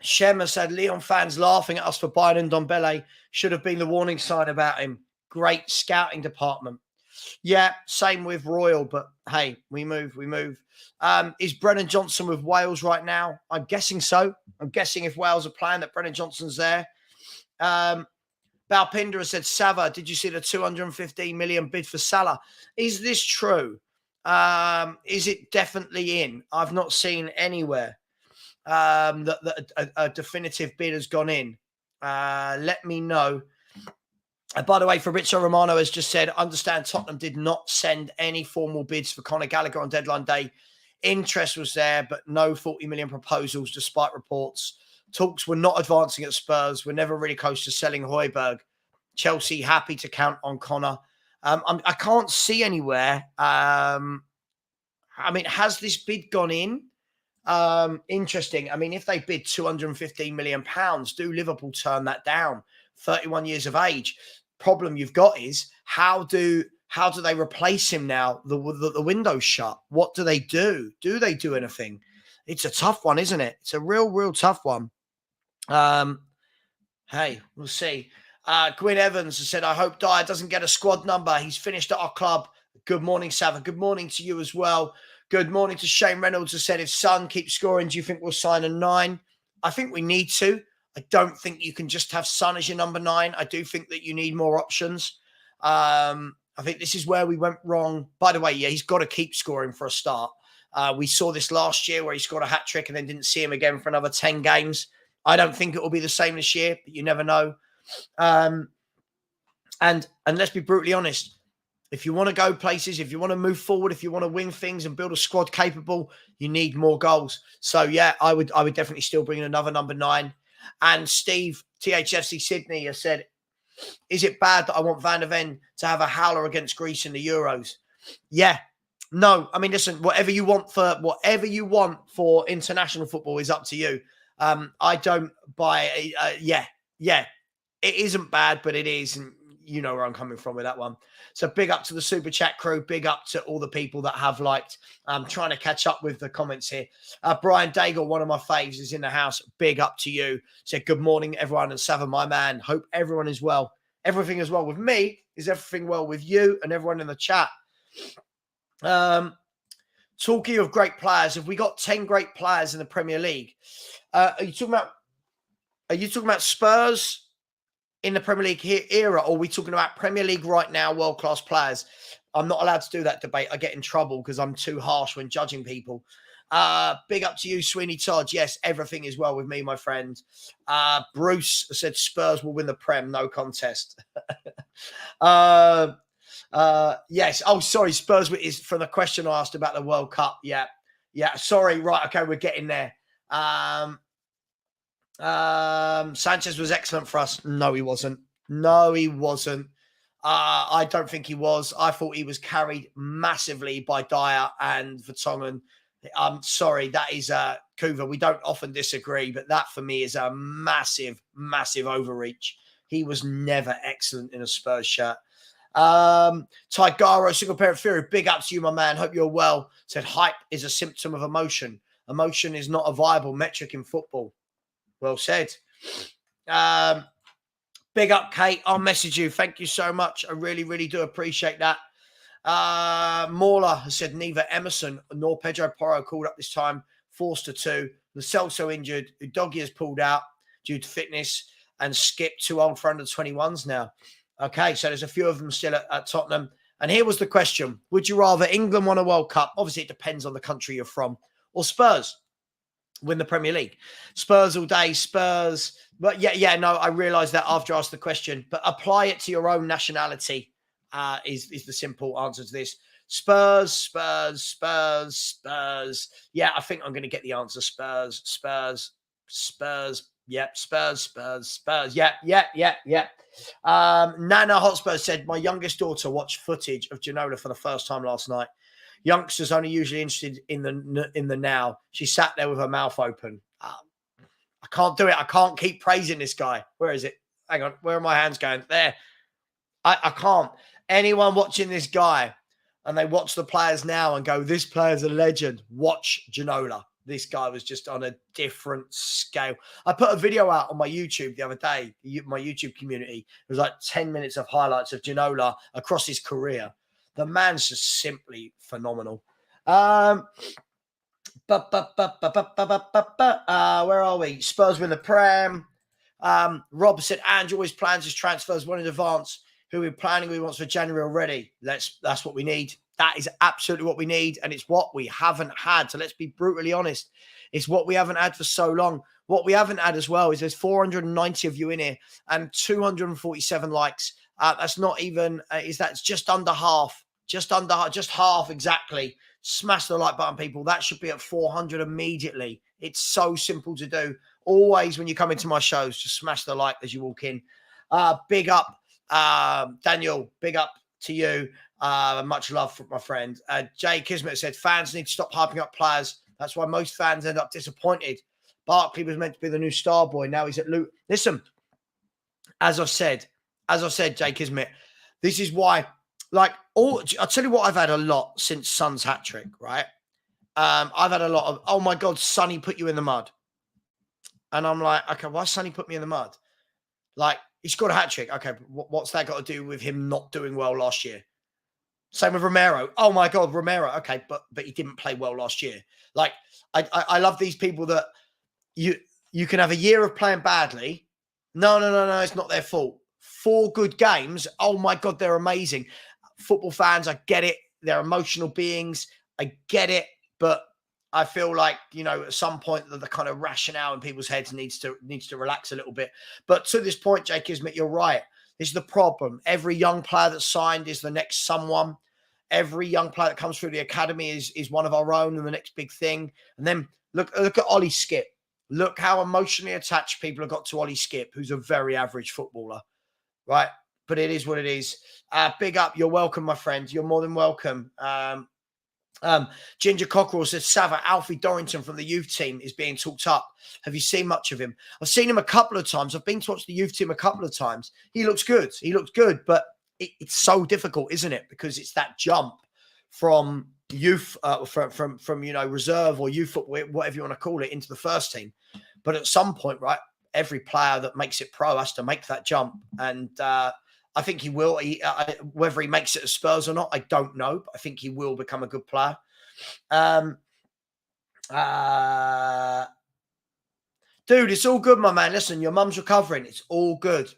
Shema said, Leon fans laughing at us for buying Ndombele. Should have been the warning sign about him. Great scouting department. Yeah, same with Royal, but hey, we move. Is Brennan Johnson with Wales right now? I'm guessing so. I'm guessing if Wales are playing that Brennan Johnson's there. Balpinder said, Savva, did you see the 215 million bid for Salah? Is this true? Is it definitely in? I've not seen anywhere that a definitive bid has gone in. Let me know. By the way, Fabrizio Romano has just said, understand Tottenham did not send any formal bids for Conor Gallagher on deadline day. Interest was there, but no 40 million proposals, despite reports. Talks were not advancing at Spurs. We're never really close to selling Højbjerg. Chelsea happy to count on Conor. I can't see anywhere. I mean, has this bid gone in? Interesting. I mean, if they bid £215 million, do Liverpool turn that down? 31 years of age. Problem you've got is how do they replace him now? The window's shut. What do they do? Do they do anything? It's a tough one, isn't it? It's a real tough one. Hey, we'll see. Gwyn Evans has said, I hope Dyer doesn't get a squad number. He's finished at our club. Good morning, Savva. Good morning to you as well. Good morning to Shane Reynolds, who said, if Son keeps scoring, do you think we'll sign a 9? I think we need to. I don't think you can just have Son as your number 9. I do think that you need more options. I think this is where we went wrong. By the way, yeah, he's got to keep scoring for a start. We saw this last year where he scored a hat-trick and then didn't see him again for another 10 games. I don't think it will be the same this year, but you never know. And let's be brutally honest. If you want to go places, if you want to move forward, if you want to win things and build a squad capable, you need more goals. So, yeah, I would definitely still bring in another number 9. And Steve, THFC Sydney, has said, is it bad that I want Van der Ven to have a howler against Greece in the Euros? Yeah. No. I mean, listen, whatever you want for international football is up to you. I don't buy... yeah. It isn't bad, but it is. And you know where I'm coming from with that one. So big up to the Super Chat crew. Big up to all the people that have liked. I'm trying to catch up with the comments here. Brian Daigle, one of my faves, is in the house. Big up to you. Said, good morning, everyone. And Savva, my man. Hope everyone is well. Everything is well with me. Is everything well with you and everyone in the chat? Talking of great players, have we got 10 great players in the Premier League? Are you talking about Spurs in the Premier League era, or are we talking about Premier League right now, world-class players? I'm not allowed to do that debate. I get in trouble because I'm too harsh when judging people. Big up to you, Sweeney Todd. Yes, everything is well with me, my friend. Bruce said Spurs will win the Prem, no contest. Yes. Oh, sorry. Spurs is from the question I asked about the World Cup. Yeah. Sorry. Right. Okay. We're getting there. Sanchez was excellent for us. No, he wasn't. I don't think he was. I thought he was carried massively by Dyer and Vertonghen. I'm sorry. That is Kuva. We don't often disagree, but that for me is a massive, massive overreach. He was never excellent in a Spurs shirt. Tigaro, single parent theory, big up to you, my man. Hope you're well. Said hype is a symptom of emotion. Emotion is not a viable metric in football. Well said. Big up, Kate. I'll message you. Thank you so much. I really, really do appreciate that. Mauler has said neither Emerson nor Pedro Porro called up this time. Forced to 2. Lo Celso injured. Udogie has pulled out due to fitness, and Skip too old for under 21s now. Okay, so there's a few of them still at Tottenham. And here was the question. Would you rather England won a World Cup? Obviously, it depends on the country you're from. Or Spurs win the Premier League? Spurs all day, Spurs. But no, I realised that after I asked the question. But apply it to your own nationality is the simple answer to this. Spurs. Yeah, I think I'm going to get the answer. Spurs. Yep, Spurs. Yeah. Nana Hotspur said, my youngest daughter watched footage of Ginola for the first time last night. Youngsters only usually interested in the now. She sat there with her mouth open. I can't do it. I can't keep praising this guy. Where is it? Hang on. Where are my hands going? There. I can't. Anyone watching this guy and they watch the players now and go, this player's a legend, watch Ginola. This guy was just on a different scale. I put a video out on my YouTube the other day, my YouTube community. It was like 10 minutes of highlights of Ginola across his career. The man's just simply phenomenal. Where are we? Spurs win the Prem. Rob said, Ange always plans his transfers well in advance. Who we're planning we wants for January already. That's what we need. That is absolutely what we need. And it's what we haven't had. So let's be brutally honest. It's what we haven't had for so long. What we haven't had as well is there's 490 of you in here and 247 likes. That's not even, that's just under half. Just half exactly. Smash the like button, people. That should be at 400 immediately. It's so simple to do. Always when you come into my shows, just smash the like as you walk in. Big up, Daniel. Big up to you. Much love from my friend. Jay Kismet said, fans need to stop hyping up players. That's why most fans end up disappointed. Barkley was meant to be the new star boy. Now he's at Luton. Listen, as I said, Jay Kismet, this is why, I'll tell you what I've had a lot since Son's hat-trick, right? I've had a lot of, oh my God, Sonny put you in the mud. And I'm like, okay, why Sonny put me in the mud? Like, he scored a hat-trick. Okay, what's that got to do with him not doing well last year? Same with Romero. Oh my God, Romero. Okay, but he didn't play well last year. Like, I love these people that you can have a year of playing badly. No, it's not their fault. 4 good games. Oh my God, they're amazing. Football fans, I get it. They're emotional beings. I get it. But I feel like, at some point the kind of rationale in people's heads needs to relax a little bit. But to this point, Jake Kismet, you're right. This is the problem. Every young player that's signed is the next someone. Every young player that comes through the academy is one of our own and the next big thing. And then look at Ollie Skip. Look how emotionally attached people have got to Ollie Skip, who's a very average footballer, right? But it is what it is. Big up. You're welcome, my friend. You're more than welcome. Ginger Cockerell says, Savva, Alfie Dorrington from the youth team is being talked up. Have you seen much of him? I've seen him a couple of times. I've been to watch the youth team a couple of times. He looks good. But it's so difficult, isn't it? Because it's that jump from youth, from reserve or youth football, whatever you want to call it, into the first team. But at some point, right, every player that makes it pro has to make that jump. And I think he will. Whether he makes it at Spurs or not, I don't know. But I think he will become a good player. Dude, it's all good, my man. Listen, your mum's recovering. It's all good.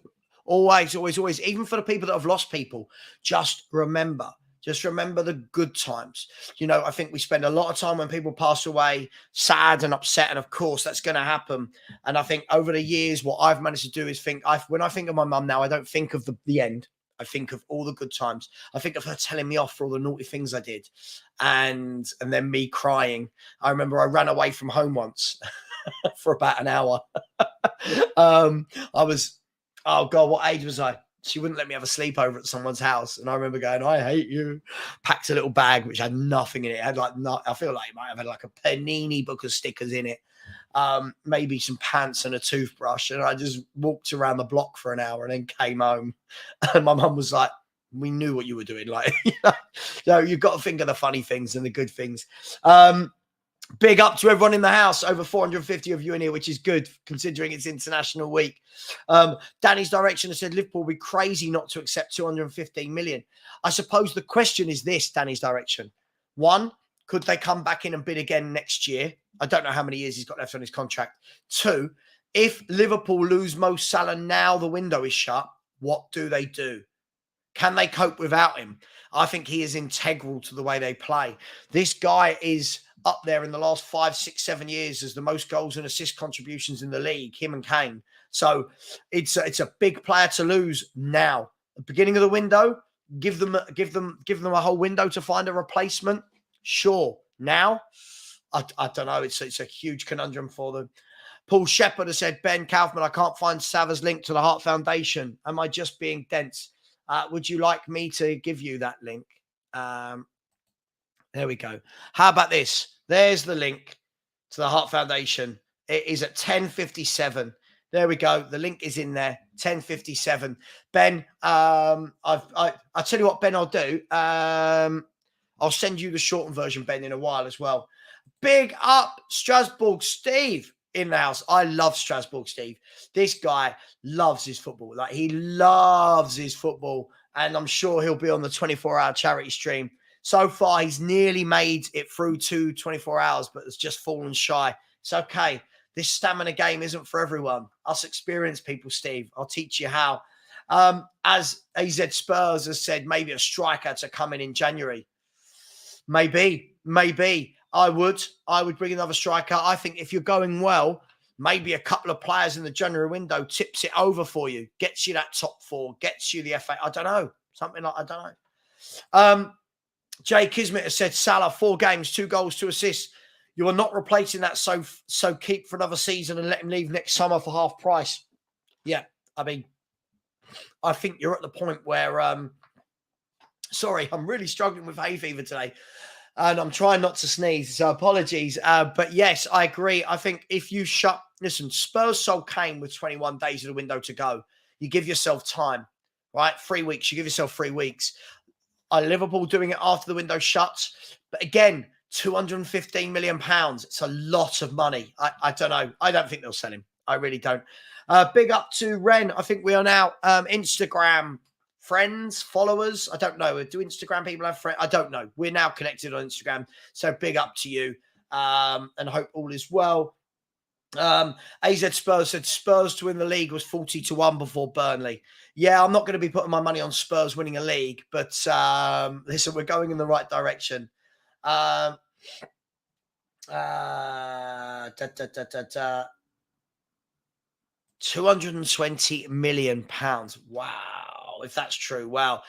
Always, always, always. Even for the people that have lost people, just remember the good times. I think we spend a lot of time when people pass away, sad and upset. And of course, that's going to happen. And I think over the years, what I've managed to do is when I think of my mum now, I don't think of the end. I think of all the good times. I think of her telling me off for all the naughty things I did. And then me crying. I remember I ran away from home once for about an hour. Oh God, what age was I? She wouldn't let me have a sleepover at someone's house. And I remember going, I hate you. Packed a little bag, which had nothing in it. It had I feel like it might have had like a Panini book of stickers in it. Maybe some pants and a toothbrush. And I just walked around the block for an hour and then came home. And my mum was like, we knew what you were doing. Like, you've got to think of the funny things and the good things. Big up to everyone in the house. Over 450 of you in here, which is good considering it's International Week. Danny's Direction has said Liverpool will be crazy not to accept 215 million. I suppose the question is this, Danny's Direction. One, could they come back in and bid again next year? I don't know how many years he's got left on his contract. Two, if Liverpool lose Mo Salah now the window is shut, what do they do? Can they cope without him? I think he is integral to the way they play. This guy is up there in the last 5, 6, 7 years as the most goals and assist contributions in the league, him and Kane. So it's a big player to lose now. At the beginning of the window, give them a whole window to find a replacement. Sure. Now, I don't know. It's a huge conundrum for them. Paul Shepherd has said, Ben Kaufman, I can't find Savva's link to the Heart Foundation. Am I just being dense? Would you like me to give you that link? There we go. How about this? There's the link to the Heart Foundation. It is at 10:57. There we go. The link is in there. 10:57. Ben, I'll tell you what, Ben, I'll do. I'll send you the shortened version, Ben, in a while as well. Big up Strasbourg Steve in the house. I love Strasbourg Steve. This guy loves his football. Like, he loves his football. And I'm sure he'll be on the 24-hour charity stream. So far, he's nearly made it through to 24 hours, but has just fallen shy. It's okay. This stamina game isn't for everyone. Us experienced people, Steve. I'll teach you how. As AZ Spurs has said, maybe a striker to come in January. Maybe. I would bring another striker. I think if you're going well, maybe a couple of players in the January window tips it over for you, gets you that top four, gets you the FA. I don't know. Something like, I don't know. Jay Kismet has said, Salah, 4 games, 2 goals, 2 assists. You are not replacing that, so keep for another season and let him leave next summer for half price. Yeah, I mean, I think you're at the point where, sorry, I'm really struggling with hay fever today. And I'm trying not to sneeze, so apologies. But yes, I agree. I think if you listen, Spurs sold Kane with 21 days of the window to go. You give yourself time, right? 3 weeks. You give yourself 3 weeks. Are Liverpool doing it after the window shuts? But again, £215 million. It's a lot of money. I don't know. I don't think they'll sell him. I really don't. Big up to Ren. I think we are now Instagram friends, followers. I don't know. Do Instagram people have friends? I don't know. We're now connected on Instagram. So big up to you. And I hope all is well. AZ Spurs said Spurs to win the league was 40-1 before Burnley. Yeah, I'm not going to be putting my money on Spurs winning a league, but listen, we're going in the right direction. 220 million pounds. Wow, if that's true. Wow.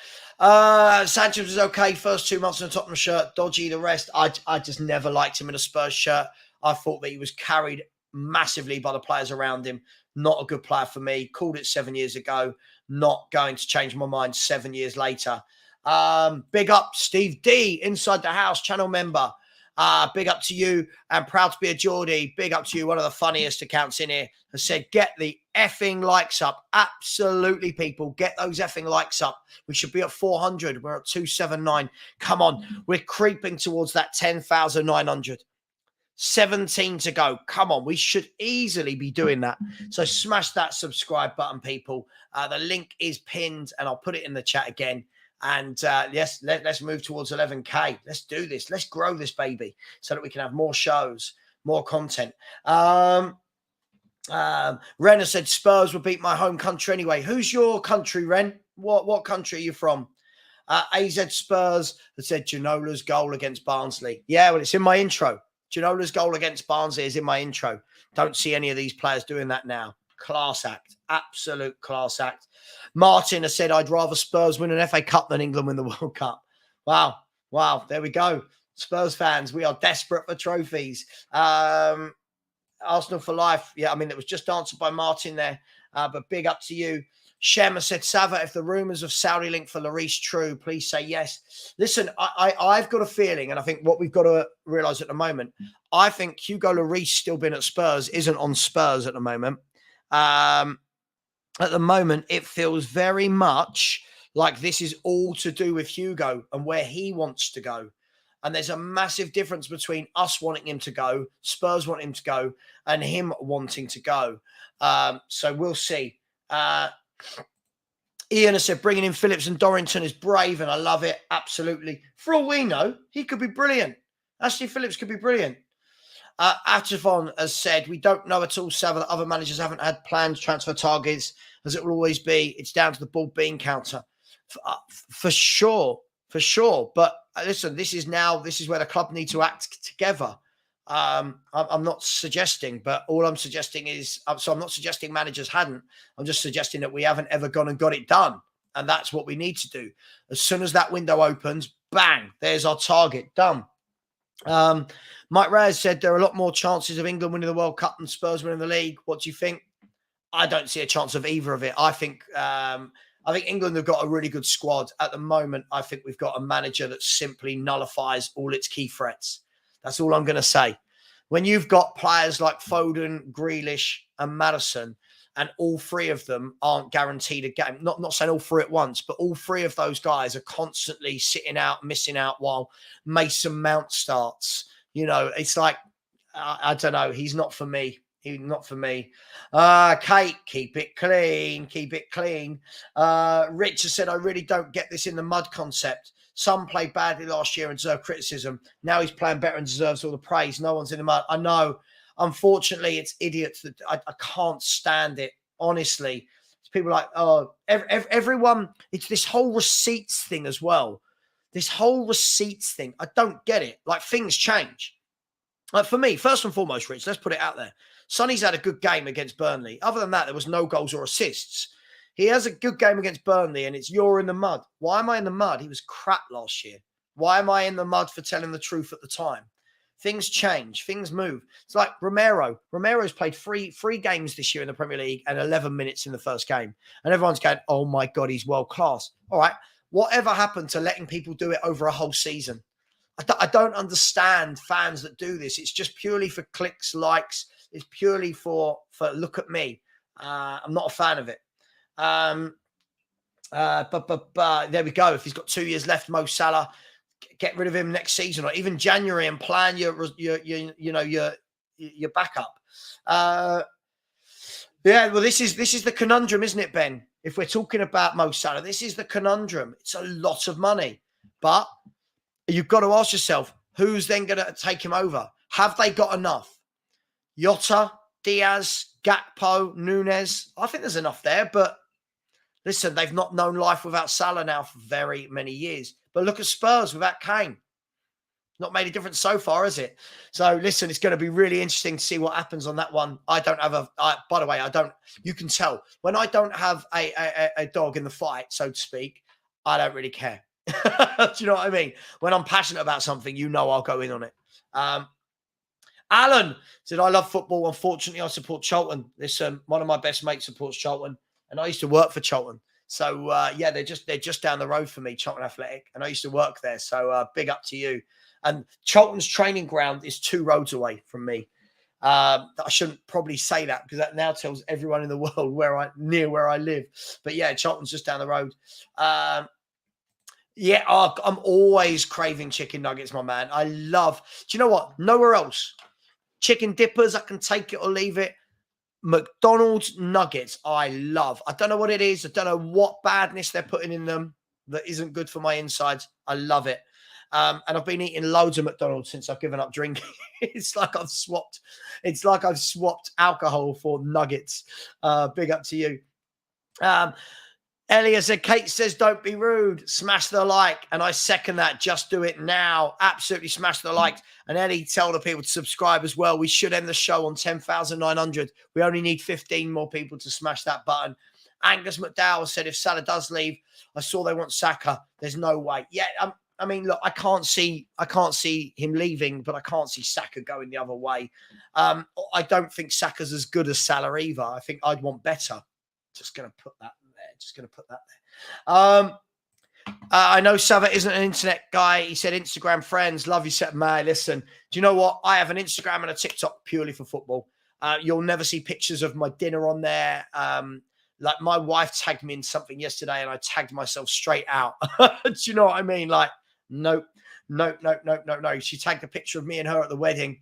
Sanchez was okay first 2 months in a Tottenham shirt, dodgy the rest. I just never liked him in a Spurs shirt. I thought that he was carried massively by the players around him. Not a good player for me. Called it 7 years ago. Not going to change my mind 7 years later. Big up Steve D, Inside the House, channel member. Big up to you, and proud to be a Geordie. Big up to you, one of the funniest accounts in here, has said, get the effing likes up. Absolutely, people, get those effing likes up. We should be at 400. We're at 279. Come on, we're creeping towards that 10,900. 17 to go. Come on, we should easily be doing that. So smash that subscribe button, people. The link is pinned, and I'll put it in the chat again. And yes, let's move towards 11K. Let's do this. Let's grow this baby so that we can have more shows, more content. Ren has said Spurs will beat my home country anyway. Who's your country, Ren? What country are you from? AZ Spurs has said Janola's goal against Barnsley. Yeah, well, it's in my intro. Janola's goal against Barnsley is in my intro. Don't see any of these players doing that now. Class act. Absolute class act. Martin has said, I'd rather Spurs win an FA Cup than England win the World Cup. Wow. Wow. There we go. Spurs fans, we are desperate for trophies. Arsenal for life. Yeah, I mean, it was just answered by Martin there. But big up to you. Shem has said, Savva, if the rumours of Saudi link for Lloris true, please say yes. Listen, I've got a feeling, and I think what we've got to realise at the moment, I think Hugo Lloris still been at Spurs, isn't on Spurs at the moment. At the moment, it feels very much like this is all to do with Hugo and where he wants to go. And there's a massive difference between us wanting him to go, Spurs wanting him to go, and him wanting to go. So we'll see. Ian has said, bringing in Phillips and Dorrington is brave, and I love it. Absolutely. For all we know, he could be brilliant. Ashley Phillips could be brilliant. Atavon has said, we don't know at all, Savva, that other managers haven't had planned transfer targets, as it will always be. It's down to the ball being counter. For sure. But listen, this is where the club need to act together. I'm not suggesting, but all I'm suggesting is, so I'm not suggesting managers hadn't. I'm just suggesting that we haven't ever gone and got it done. And that's what we need to do. As soon as that window opens, bang, there's our target, done. Mike Reyes said there are a lot more chances of England winning the World Cup than Spurs winning the league. What do you think? I don't see a chance of either of it. I think England have got a really good squad at the moment. I think we've got a manager that simply nullifies all its key threats. That's all I'm going to say. When you've got players like Foden, Grealish, and Maddison, and all three of them aren't guaranteed a game. Not saying all three at once, but all three of those guys are constantly sitting out, missing out while Mason Mount starts. You know, it's like, I don't know. He's not for me. He's not for me. Kate, keep it clean. Keep it clean. Rich has said, I really don't get this in the mud concept. Some played badly last year and deserve criticism. Now he's playing better and deserves all the praise. No one's in the mud. I know. Unfortunately, it's idiots that I can't stand it. Honestly, it's people like, oh, everyone. It's this whole receipts thing as well. This whole receipts thing. I don't get it. Like, things change. Like, for me, first and foremost, Rich, let's put it out there. Sonny's had a good game against Burnley. Other than that, there was no goals or assists. He has a good game against Burnley, and it's you're in the mud. Why am I in the mud? He was crap last year. Why am I in the mud for telling the truth at the time? Things change. Things move. It's like Romero. Romero's played three games this year in the Premier League and 11 minutes in the first game. And everyone's going, oh, my God, he's world class. All right. Whatever happened to letting people do it over a whole season? I don't understand fans that do this. It's just purely for clicks, likes. It's purely for look at me. I'm not a fan of it. But there we go. If he's got 2 years left, Mo Salah, get rid of him next season or even January and plan your backup. Yeah, well, this is the conundrum, isn't it, Ben? If we're talking about Mo Salah, this is the conundrum. It's a lot of money, but you've got to ask yourself, who's then going to take him over? Have they got enough? Jota, Diaz, Gakpo, Nunez. I think there's enough there, but listen, they've not known life without Salah now for very many years. But look at Spurs without Kane. Not made a difference so far, is it? So listen, it's going to be really interesting to see what happens on that one. I don't have by the way, you can tell when I don't have a dog in the fight, so to speak, I don't really care. Do you know what I mean? When I'm passionate about something, I'll go in on it. Alan said, I love football. Unfortunately, I support Charlton. Listen, one of my best mates supports Charlton, and I used to work for Charlton. So yeah, they're just down the road for me, Charlton Athletic, and I used to work there. So big up to you. And Charlton's training ground is 2 roads away from me. I shouldn't probably say that because that now tells everyone in the world where I live. But yeah, Charlton's just down the road. Yeah, I'm always craving chicken nuggets, my man. I love. Do you know what? Nowhere else. Chicken dippers, I can take it or leave it. McDonald's nuggets, I love. I don't know what it is. I don't know what badness they're putting in them that isn't good for my insides. I love it. And I've been eating loads of McDonald's since I've given up drinking. It's like I've swapped alcohol for nuggets. Big up to you. Elliot said, Kate says, don't be rude. Smash the like. And I second that. Just do it now. Absolutely smash the likes. And Ellie, tell the people to subscribe as well. We should end the show on 10,900. We only need 15 more people to smash that button. Angus McDowell said, if Salah does leave, I saw they want Saka. There's no way. Yeah, I mean, look, I can't see him leaving, but I can't see Saka going the other way. I don't think Saka's as good as Salah either. I think I'd want better. Just going to put that there. I know Savva isn't an internet guy. He said Instagram friends. Love you, set May. Listen, do you know what? I have an Instagram and a TikTok purely for football. You'll never see pictures of my dinner on there. Like my wife tagged me in something yesterday and I tagged myself straight out. Do you know what I mean? Like, no. She tagged a picture of me and her at the wedding.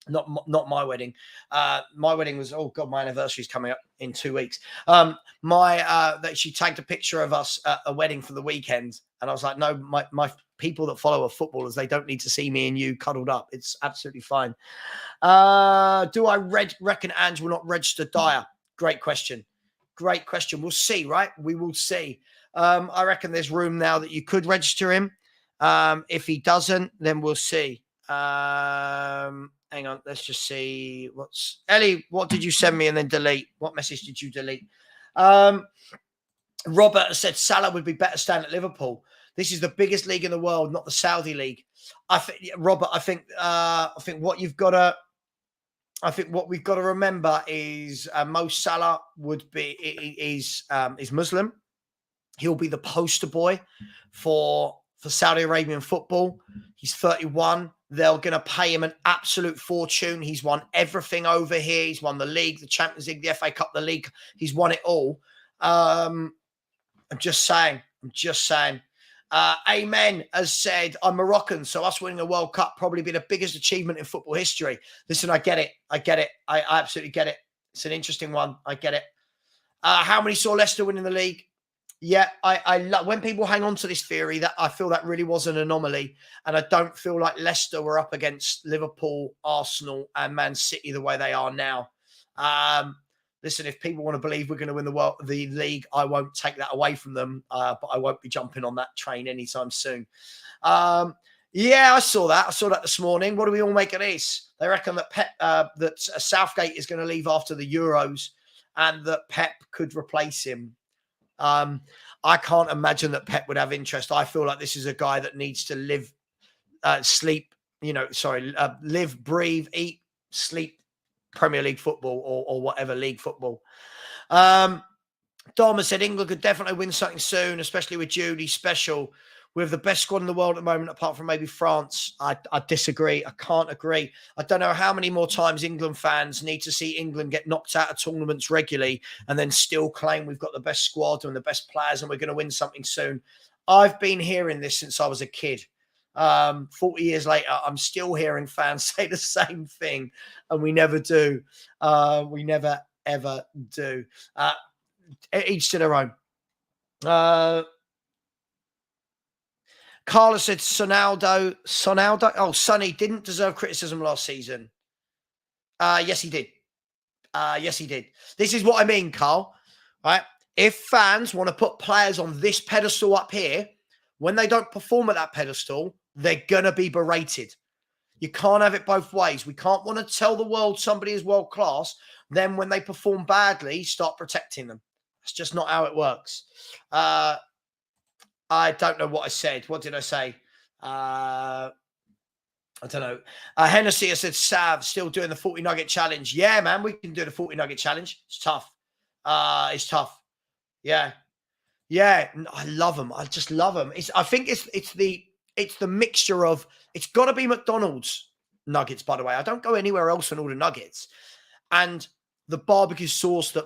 Not my wedding. My wedding was, oh God, my anniversary is coming up in 2 weeks. That she tagged a picture of us at a wedding for the weekend. And I was like, no, my people that follow are footballers. They don't need to see me and you cuddled up. It's absolutely fine. Do I reckon Ange will not register Dyer? Great question. We'll see, right? We will see. I reckon there's room now that you could register him. If he doesn't, then we'll see. Hang on, let's just see. Ellie, what did you send me and then delete? What message did you delete? Robert said Salah would be better staying at Liverpool. This is the biggest league in the world, not the Saudi league. Robert, I think what we've got to remember is Mo Salah is Muslim. He'll be the poster boy for Saudi Arabian football. He's 31. They're going to pay him an absolute fortune. He's won everything over here. He's won the league, the Champions League, the FA Cup, the league. He's won it all. I'm just saying. Amen has said, I'm Moroccan, so us winning a World Cup probably be the biggest achievement in football history. Listen, I get it. I absolutely get it. It's an interesting one. I get it. How many saw Leicester winning the league? Yeah, I love when people hang on to this theory that I feel that really was an anomaly. And I don't feel like Leicester were up against Liverpool, Arsenal and Man City the way they are now. Listen, if people want to believe we're going to win the league, I won't take that away from them. But I won't be jumping on that train anytime soon. Yeah, I saw that. This morning. What do we all make of this? They reckon that Southgate is going to leave after the Euros and that Pep could replace him. I can't imagine that Pep would have interest. I feel like this is a guy that needs to live, live, breathe, eat, sleep Premier League football or whatever league football. Dom has said England could definitely win something soon, especially with Judy special. We have the best squad in the world at the moment, apart from maybe France. I disagree. I can't agree. I don't know how many more times England fans need to see England get knocked out of tournaments regularly and then still claim we've got the best squad and the best players and we're going to win something soon. I've been hearing this since I was a kid. 40 years later, I'm still hearing fans say the same thing, and we never do. We never, ever do. Each to their own. Carla said Sonaldo. Oh, Sonny didn't deserve criticism last season. Yes, he did. This is what I mean, Carl. Right? If fans want to put players on this pedestal up here, when they don't perform at that pedestal, they're going to be berated. You can't have it both ways. We can't want to tell the world somebody is world class. Then when they perform badly, start protecting them. That's just not how it works. I don't know what I said. What did I say? I don't know. Hennessy has said, Sav, still doing the 40 nugget challenge. Yeah, man, we can do the 40 nugget challenge. It's tough. Yeah. Yeah, I love them. I just love them. I think it's the mixture of, it's got to be McDonald's nuggets, by the way. I don't go anywhere else and order nuggets. And the barbecue sauce that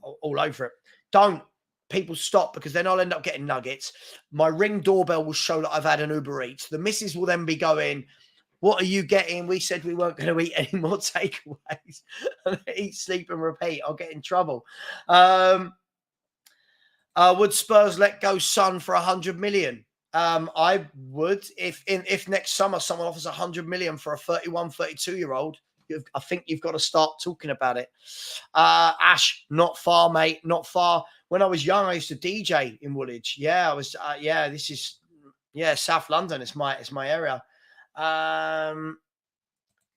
all over it. Don't. People stop, because then I'll end up getting nuggets. My Ring doorbell will show that I've had an Uber Eats. The missus will then be going, what are you getting? We said we weren't going to eat any more takeaways. Eat, sleep, and repeat. I'll get in trouble. Would Spurs let go Son for 100 million? I would. If next summer someone offers 100 million for a 31, 32-year-old, I think you've got to start talking about it. Ash, not far, mate. Not far. When I was young, I used to DJ in Woolwich. Yeah, I was. South London. It's my area.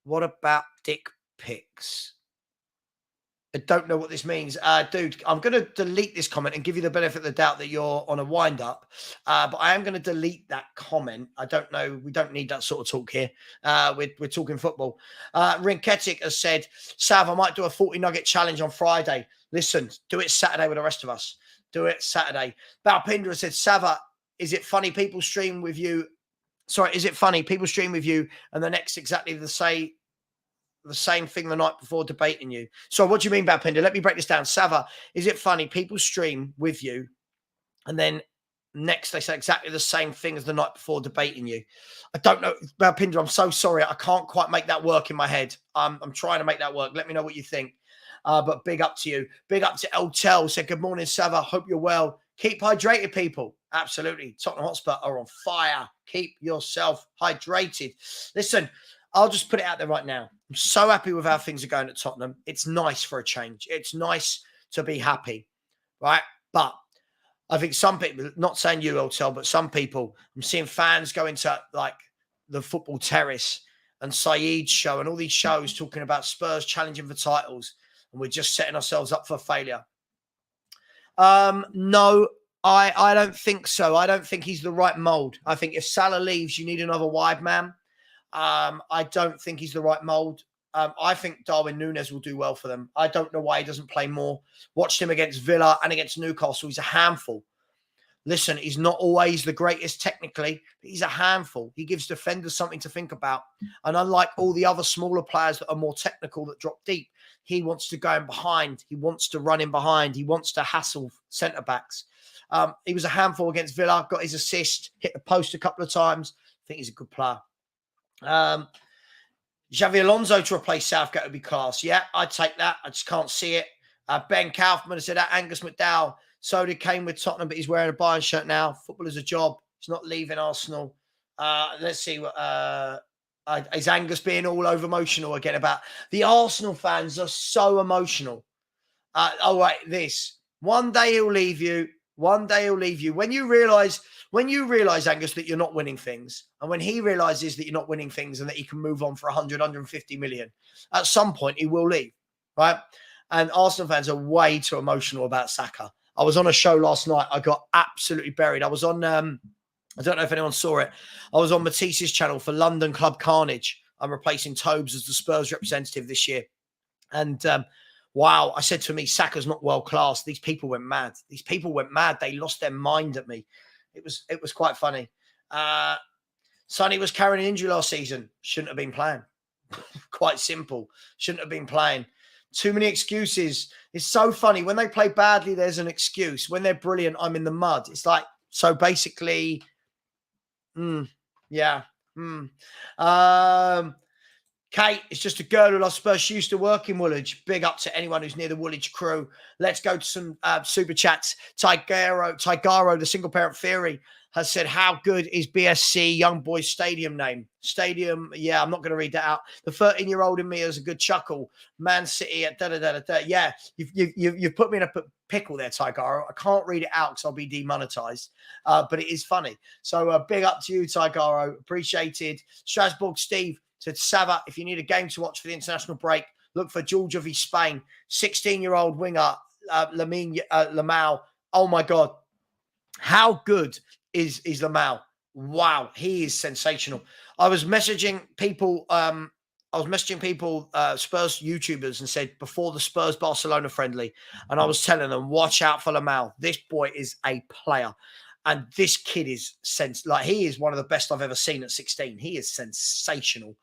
What about dick pics? I don't know what this means. Dude, I'm going to delete this comment and give you the benefit of the doubt that you're on a wind-up. But I am going to delete that comment. I don't know. We don't need that sort of talk here. We're talking football. Rinketic has said, Sav, I might do a 40 nugget challenge on Friday. Listen, do it Saturday with the rest of us. Do it Saturday. Balpinder has said, Savva, is it funny people stream with you? Sorry, is it funny people stream with you and the next exactly the same thing the night before debating you? So what do you mean, Balpinder? Let me break this down. Savva, is it funny people stream with you and then next they say exactly the same thing as the night before debating you? I don't know. Balpinder, I'm so sorry. I can't quite make that work in my head. I'm trying to make that work. Let me know what you think. But big up to you. Big up to El Tel. Said, good morning, Savva. Hope you're well. Keep hydrated, people. Absolutely. Tottenham Hotspur are on fire. Keep yourself hydrated. Listen, I'll just put it out there right now. I'm so happy with how things are going at Tottenham. It's nice for a change. It's nice to be happy, right? But I think some people, not saying you, Hotel, but some people, I'm seeing fans go into like the Football Terrace and Saeed's show and all these shows talking about Spurs challenging for titles, and we're just setting ourselves up for failure. No, I don't think so. I don't think he's the right mold. I think if Salah leaves, you need another wide man. I don't think he's the right mold. I think Darwin Núñez will do well for them. I don't know why he doesn't play more. Watched him against Villa and against Newcastle. He's a handful. Listen, he's not always the greatest technically, but he's a handful. He gives defenders something to think about. And unlike all the other smaller players that are more technical, that drop deep, he wants to go in behind. He wants to run in behind. He wants to hassle centre-backs. He was a handful against Villa, got his assist, hit the post a couple of times. I think he's a good player. Xavi Alonso to replace Southgate would be class. Yeah, I'd take that. I just can't see it. Ben Kaufman said that. Angus McDowell, so did Kane with Tottenham, but he's wearing a Bayern shirt now. Football is a job. He's not leaving Arsenal. Let's see. Is Angus being all over emotional again about the Arsenal fans are so emotional. This. One day he'll leave you. One day he'll leave you. When you realize, Angus, that you're not winning things, and when he realizes that you're not winning things and that he can move on for 100, 150 million, at some point he will leave, right? And Arsenal fans are way too emotional about Saka. I was on a show last night. I got absolutely buried. I was on, I don't know if anyone saw it. I was on Matisse's channel for London Club Carnage. I'm replacing Tobes as the Spurs representative this year. And wow, I said to me, Saka's not world class. These people went mad. They lost their mind at me. It was quite funny. Sonny was carrying an injury last season. Shouldn't have been playing. Quite simple. Shouldn't have been playing. Too many excuses. It's so funny. When they play badly, there's an excuse. When they're brilliant, I'm in the mud. It's like, so basically, yeah. Kate, it's just a girl who loves Spurs. She used to work in Woolwich. Big up to anyone who's near the Woolwich crew. Let's go to some super chats. Tigaro, the single parent theory, has said, how good is BSC Young Boys Stadium name? Stadium, yeah, I'm not going to read that out. The 13-year-old in me has a good chuckle. Man City at da-da-da-da-da. Yeah, you've put me in a pickle there, Tigaro. I can't read it out because I'll be demonetized, but it is funny. So big up to you, Tigaro. Appreciated. Strasbourg Steve said, Savva, if you need a game to watch for the international break, look for Georgia v Spain. 16-year-old winger, Lamine Yamal. Oh, my God. How good is Yamal? Wow, he is sensational. I was messaging people I was messaging people, Spurs YouTubers, and said before the Spurs Barcelona friendly, and I was telling them, watch out for Lamau. This boy is a player, and this kid is he is one of the best I've ever seen at 16. He is sensational.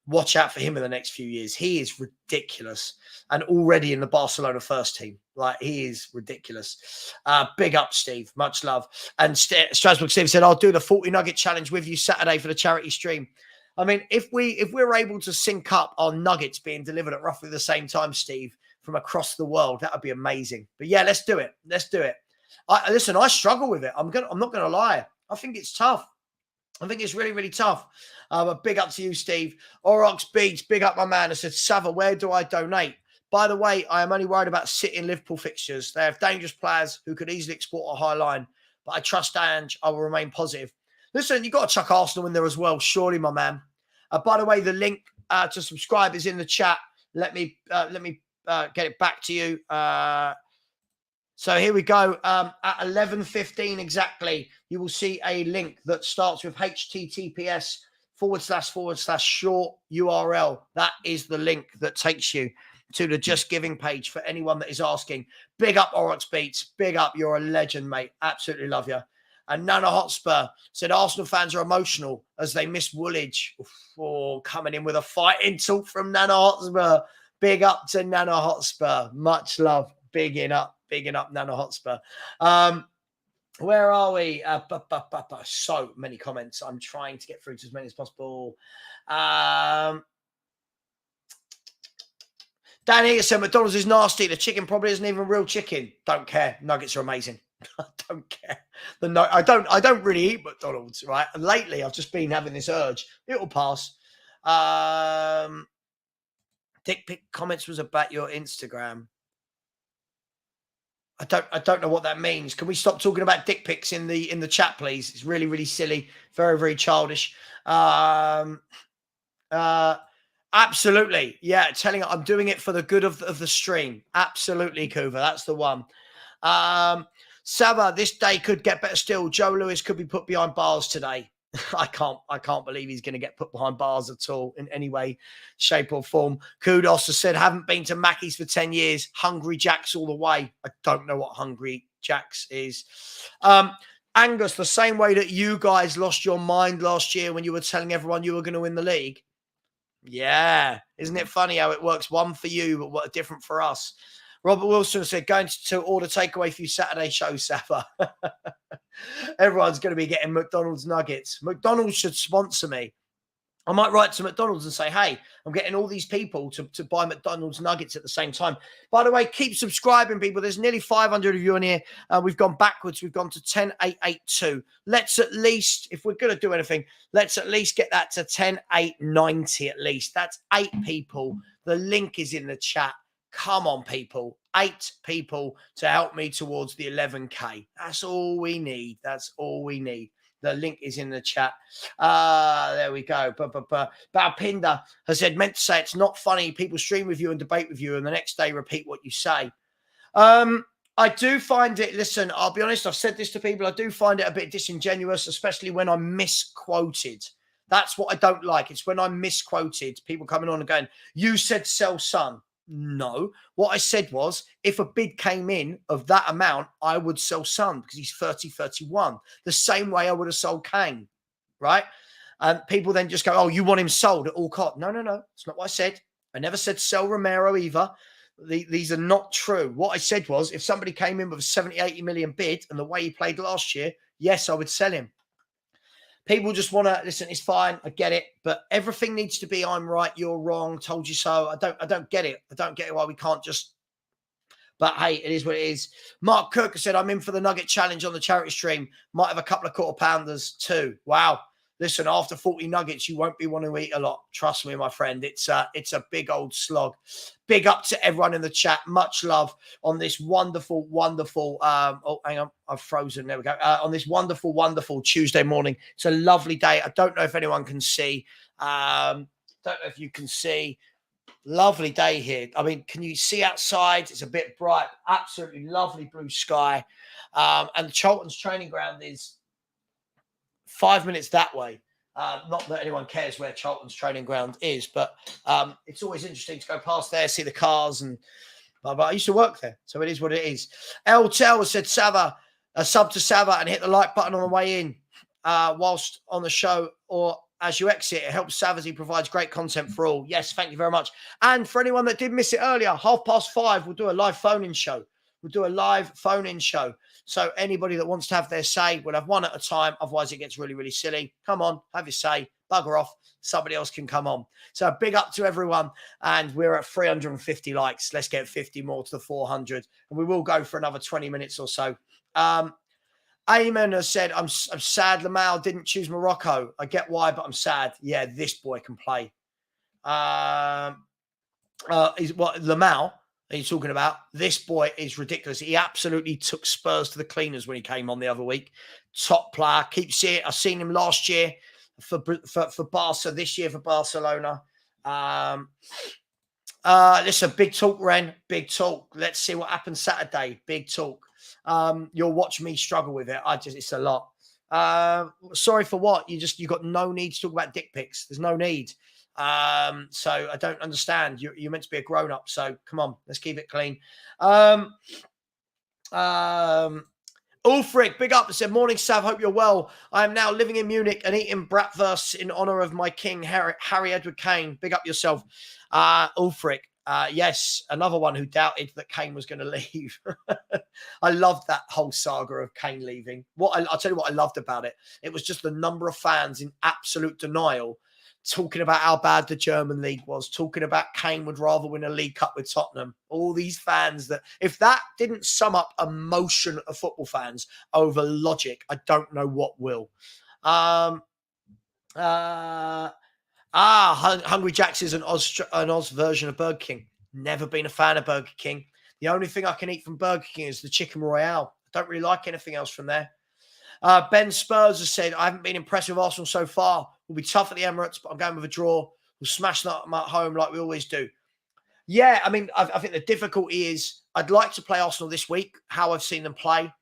Watch out for him in the next few years. He is ridiculous, and already in the Barcelona first team. Like, he is ridiculous. Big up, Steve. Much love. And Strasbourg Steve said, I'll do the 40 Nugget challenge with you Saturday for the charity stream. I mean, if we're able to sync up our nuggets being delivered at roughly the same time, Steve, from across the world, that would be amazing. But yeah, let's do it. Let's do it. Listen, I struggle with it. I'm not gonna lie. I think it's tough. I think it's really, really tough. But big up to you, Steve. Orox Beats, big up my man. I said, Savva, where do I donate? By the way, I am only worried about City and Liverpool fixtures. They have dangerous players who could easily export a high line. But I trust Ange. I will remain positive. Listen, you've got to chuck Arsenal in there as well, surely, my man. By the way, the link to subscribe is in the chat. Let me get it back to you. So here we go. At 11:15 exactly, you will see a link that starts with https://short URL. That is the link that takes you to the Just Giving page for anyone that is asking. Big up, Oryx Beats. Big up. You're a legend, mate. Absolutely love you. And Nana Hotspur said Arsenal fans are emotional as they miss Woolwich. Coming in with a fighting talk from Nana Hotspur. Big up to Nana Hotspur. Much love. Bigging up Nana Hotspur. Where are we? So many comments. I'm trying to get through to as many as possible. Danny said McDonald's is nasty. The chicken probably isn't even real chicken. Don't care. Nuggets are amazing. I don't care. I don't really eat McDonald's, right? And lately I've just been having this urge. It'll pass. Dick pic comments was about your Instagram. I don't know what that means. Can we stop talking about dick pics in the chat, please? It's really, really silly. Very, very childish. Absolutely. Yeah, I'm doing it for the good of the stream. Absolutely, Kuva. That's the one. Savva, this day could get better still. Joe Lewis could be put behind bars today. I can't believe he's going to get put behind bars at all in any way, shape or form. Kudos has said, haven't been to Mackey's for 10 years. Hungry Jacks all the way. I don't know what Hungry Jacks is. Angus, the same way that you guys lost your mind last year when you were telling everyone you were going to win the league. Yeah. Isn't it funny how it works? One for you, but what different for us. Robert Wilson said, going to order takeaway for you Saturday show, Savva. Everyone's going to be getting McDonald's nuggets. McDonald's should sponsor me. I might write to McDonald's and say, hey, I'm getting all these people to buy McDonald's nuggets at the same time. By the way, keep subscribing, people. There's nearly 500 of you in here. We've gone backwards. We've gone to 10,882. Let's at least, if we're going to do anything, let's at least get that to 10,890 at least. That's 8 people. The link is in the chat. Come on, people. 8 people to help me towards the 11K. That's all we need. That's all we need. The link is in the chat. There we go. Balpinda has said, meant to say it's not funny. People stream with you and debate with you and the next day repeat what you say. I do find it, listen, I'll be honest, I've said this to people. I do find it a bit disingenuous, especially when I'm misquoted. That's what I don't like. It's when I'm misquoted. People coming on and going, you said sell Son. No, what I said was if a bid came in of that amount, I would sell Son because he's 30-31. The same way I would have sold Kane, right? And people then just go, oh, you want him sold at all cost. No. It's not what I said. I never said sell Romero either. These are not true. What I said was if somebody came in with a 70-80 million bid and the way he played last year, yes, I would sell him. People just want to listen. It's fine. I get it, but everything needs to be. I'm right. You're wrong. Told you so. I don't get it. I don't get it. Why we can't just. But hey, it is what it is. Mark Cook said, "I'm in for the Nugget Challenge on the charity stream. Might have a couple of quarter pounders too." Wow. Listen, after 40 nuggets, you won't be wanting to eat a lot. Trust me, my friend. It's a big old slog. Big up to everyone in the chat. Much love on this wonderful, wonderful. Oh, hang on. I've frozen. There we go. On this wonderful, wonderful Tuesday morning. It's a lovely day. I don't know if anyone can see. Don't know if you can see. Lovely day here. I mean, can you see outside? It's a bit bright. Absolutely lovely blue sky. And Charlton's training ground is 5 minutes that way. Not that anyone cares where Charlton's training ground is, but it's always interesting to go past there, see the cars, and but I used to work there, so it is what it is. El Tel said Savva, a sub to Savva, and hit the like button on the way in whilst on the show, or as you exit. It helps Savva as he provides great content for all. Yes, thank you very much. And for anyone that did miss it earlier, 5:30, we'll do a live phone-in show. So anybody that wants to have their say, we'll have one at a time. Otherwise, it gets really, really silly. Come on, have your say. Bugger off. Somebody else can come on. So big up to everyone. And we're at 350 likes. Let's get 50 more to the 400. And we will go for another 20 minutes or so. Ayman has said, I'm sad Lamau didn't choose Morocco. I get why, but I'm sad. Yeah, this boy can play. Lamau, he's talking about, this boy is ridiculous. He absolutely took Spurs to the cleaners when he came on the other week. Top player, keeps it. I've seen him last year for Barca, this year for Barcelona. Listen, big talk, Ren. Big talk. Let's see what happens Saturday. Big talk. You'll watch me struggle with it. It's a lot. Sorry for what? You got no need to talk about dick pics. There's no need. So I don't understand. You're meant to be a grown up. So come on, let's keep it clean. Ulfric, big up. I said, morning, Sav. Hope you're well. I am now living in Munich and eating bratwurst in honor of my king, Harry Edward Kane. Big up yourself. Ulfric. Yes, another one who doubted that Kane was going to leave. I loved that whole saga of Kane leaving. I'll tell you what I loved about it. It was just the number of fans in absolute denial, talking about how bad the German league was, talking about Kane would rather win a League Cup with Tottenham. All these fans that, if that didn't sum up emotion of football fans over logic, I don't know what will. Hungry Jacks is an Oz version of Burger King. Never been a fan of Burger King. The only thing I can eat from Burger King is the Chicken Royale. I don't really like anything else from there. Ben Spurs has said, I haven't been impressed with Arsenal so far. We'll be tough at the Emirates, but I'm going with a draw. We'll smash them at home like we always do. Yeah, I mean, I think the difficulty is I'd like to play Arsenal this week, how I've seen them play.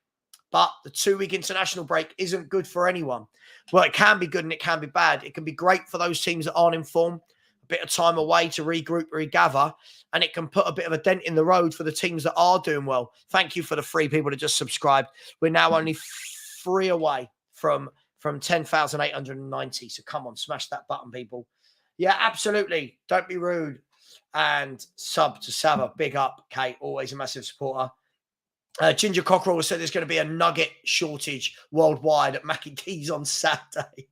But the 2-week international break isn't good for anyone. Well, it can be good and it can be bad. It can be great for those teams that aren't in form, a bit of time away to regroup, regather, and it can put a bit of a dent in the road for the teams that are doing well. Thank you for the 3 people that just subscribed. We're now only 3 away from 10,890. So come on, smash that button, people. Yeah, absolutely. Don't be rude. And sub to Savva. Big up, Kate. Always a massive supporter. Ginger Cockerell said there's going to be a nugget shortage worldwide at Mackie D's on Saturday.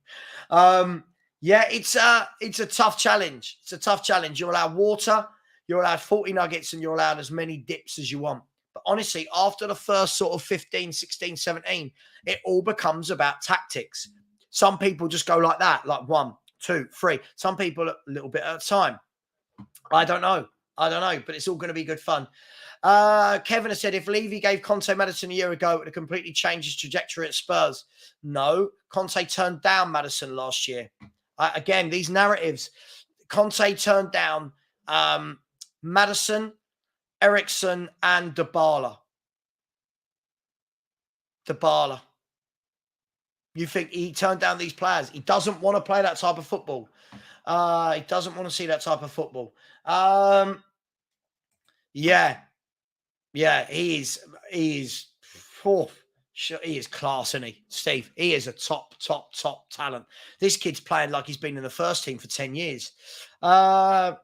Yeah, it's a tough challenge. It's a tough challenge. You're allowed water, you're allowed 40 nuggets, and you're allowed as many dips as you want. But honestly, after the first sort of 15, 16, 17, it all becomes about tactics. Some people just go like that, like 1, 2, 3. Some people a little bit at a time. I don't know, but it's all going to be good fun. Kevin has said, if Levy gave Conte Maddison a year ago, it would have completely changed his trajectory at Spurs. No, Conte turned down Maddison last year. Again, these narratives. Conte turned down Maddison, Eriksson, and Dybala. You think he turned down these players? He doesn't want to play that type of football. He doesn't want to see that type of football. Yeah, he is class, isn't he, Steve? He is a top talent. This kid's playing like he's been in the first team for 10 years. Mark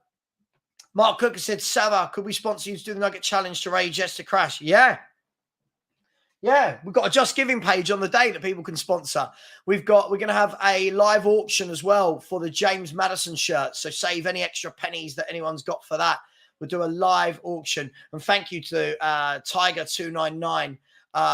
Cook has said, Savva, could we sponsor you to do the Nugget Challenge to raise Jets to crash? Yeah, we've got a Just Giving page on the day that people can sponsor. We're going to have a live auction as well for the James Maddison shirt. So save any extra pennies that anyone's got for that. We'll do a live auction. And thank you to Tiger299,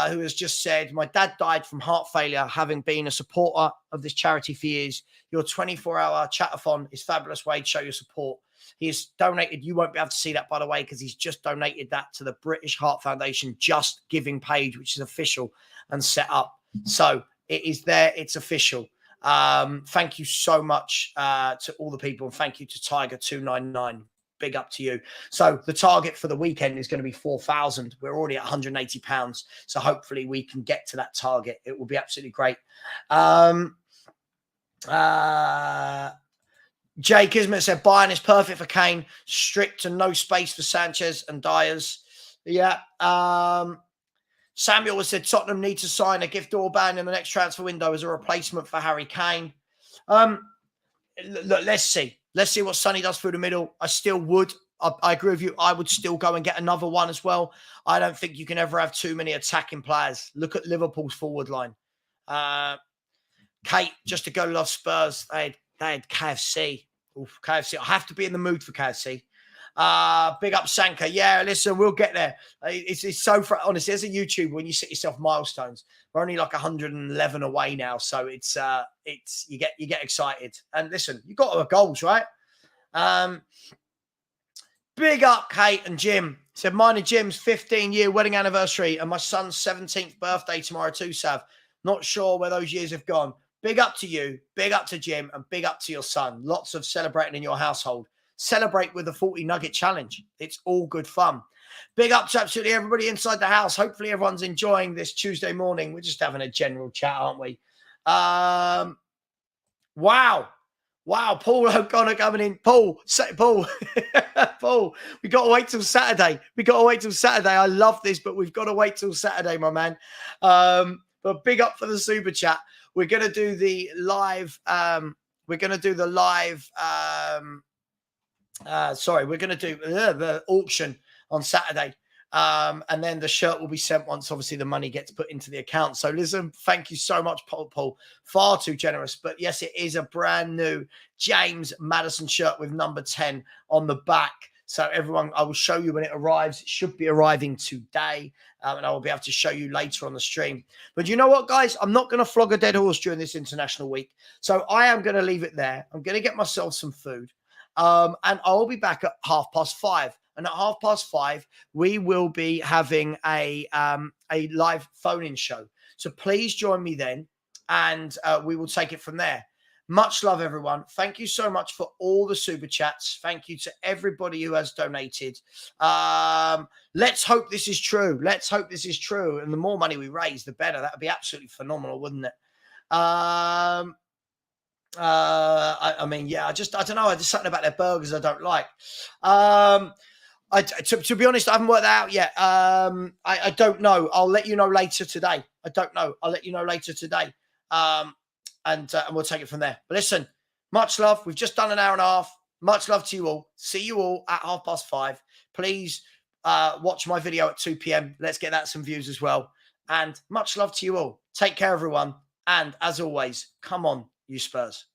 who has just said, my dad died from heart failure, having been a supporter of this charity for years. Your 24-hour chat-a-thon is a fabulous way to show your support. He has donated. You won't be able to see that, by the way, because he's just donated that to the British Heart Foundation Just Giving page, which is official and set up. So it is there. It's official. Thank you so much to all the people. And thank you to Tiger299. Big up to you. So the target for the weekend is going to be 4,000. We're already at £180. So hopefully we can get to that target. It will be absolutely great. Jay Kismet said Bayern is perfect for Kane, strict and no space for Sanchez and Dyers. Yeah. Samuel has said Tottenham need to sign a gift Orban in the next transfer window as a replacement for Harry Kane. Look, let's see. Let's see what Sonny does through the middle. I still would. I agree with you. I would still go and get another one as well. I don't think you can ever have too many attacking players. Look at Liverpool's forward line. Kate, just to go love Spurs, they had KFC. Oof, KFC. I have to be in the mood for KFC. Big up Sanka. Yeah, listen, we'll get there. It's so honestly, as a YouTuber, when you set yourself milestones, we're only like 111 away now, so it's you get excited. And listen, you got our goals, right? Big up Kate and Jim. Said mine and Jim's 15-year wedding anniversary and my son's 17th birthday tomorrow too, Sav. Not sure where those years have gone. Big up to you, big up to Jim, and big up to your son. Lots of celebrating in your household. Celebrate with the 40 Nugget Challenge. It's all good fun. Big up to absolutely everybody inside the house. Hopefully everyone's enjoying this Tuesday morning. We're just having a general chat, aren't we? Wow. Paul O'Connor coming in. Paul, Paul, we got to wait till Saturday. I love this, but we've got to wait till Saturday, my man. But big up for the super chat. We're going to do the live. We're going to do the auction on Saturday. And then the shirt will be sent once, obviously, the money gets put into the account. So listen, thank you so much, Paul. Far too generous. But yes, it is a brand new James Maddison shirt with number 10 on the back. So everyone, I will show you when it arrives. It should be arriving today. And I will be able to show you later on the stream. But you know what, guys? I'm not going to flog a dead horse during this international week. So I am going to leave it there. I'm going to get myself some food. And I'll be back at 5:30. And at 5:30, we will be having a live phone-in show. So please join me then, and we will take it from there. Much love, everyone. Thank you so much for all the super chats. Thank you to everybody who has donated. Let's hope this is true. And the more money we raise, the better. That would be absolutely phenomenal, wouldn't it? I mean, yeah, I don't know. There's something about their burgers I don't like. To be honest, I haven't worked that out yet. I don't know. I'll let you know later today. And we'll take it from there. But listen, much love. We've just done an hour and a half. Much love to you all. See you all at 5:30. Please watch my video at 2 p.m. Let's get that some views as well. And much love to you all. Take care, everyone. And as always, come on, you Spurs.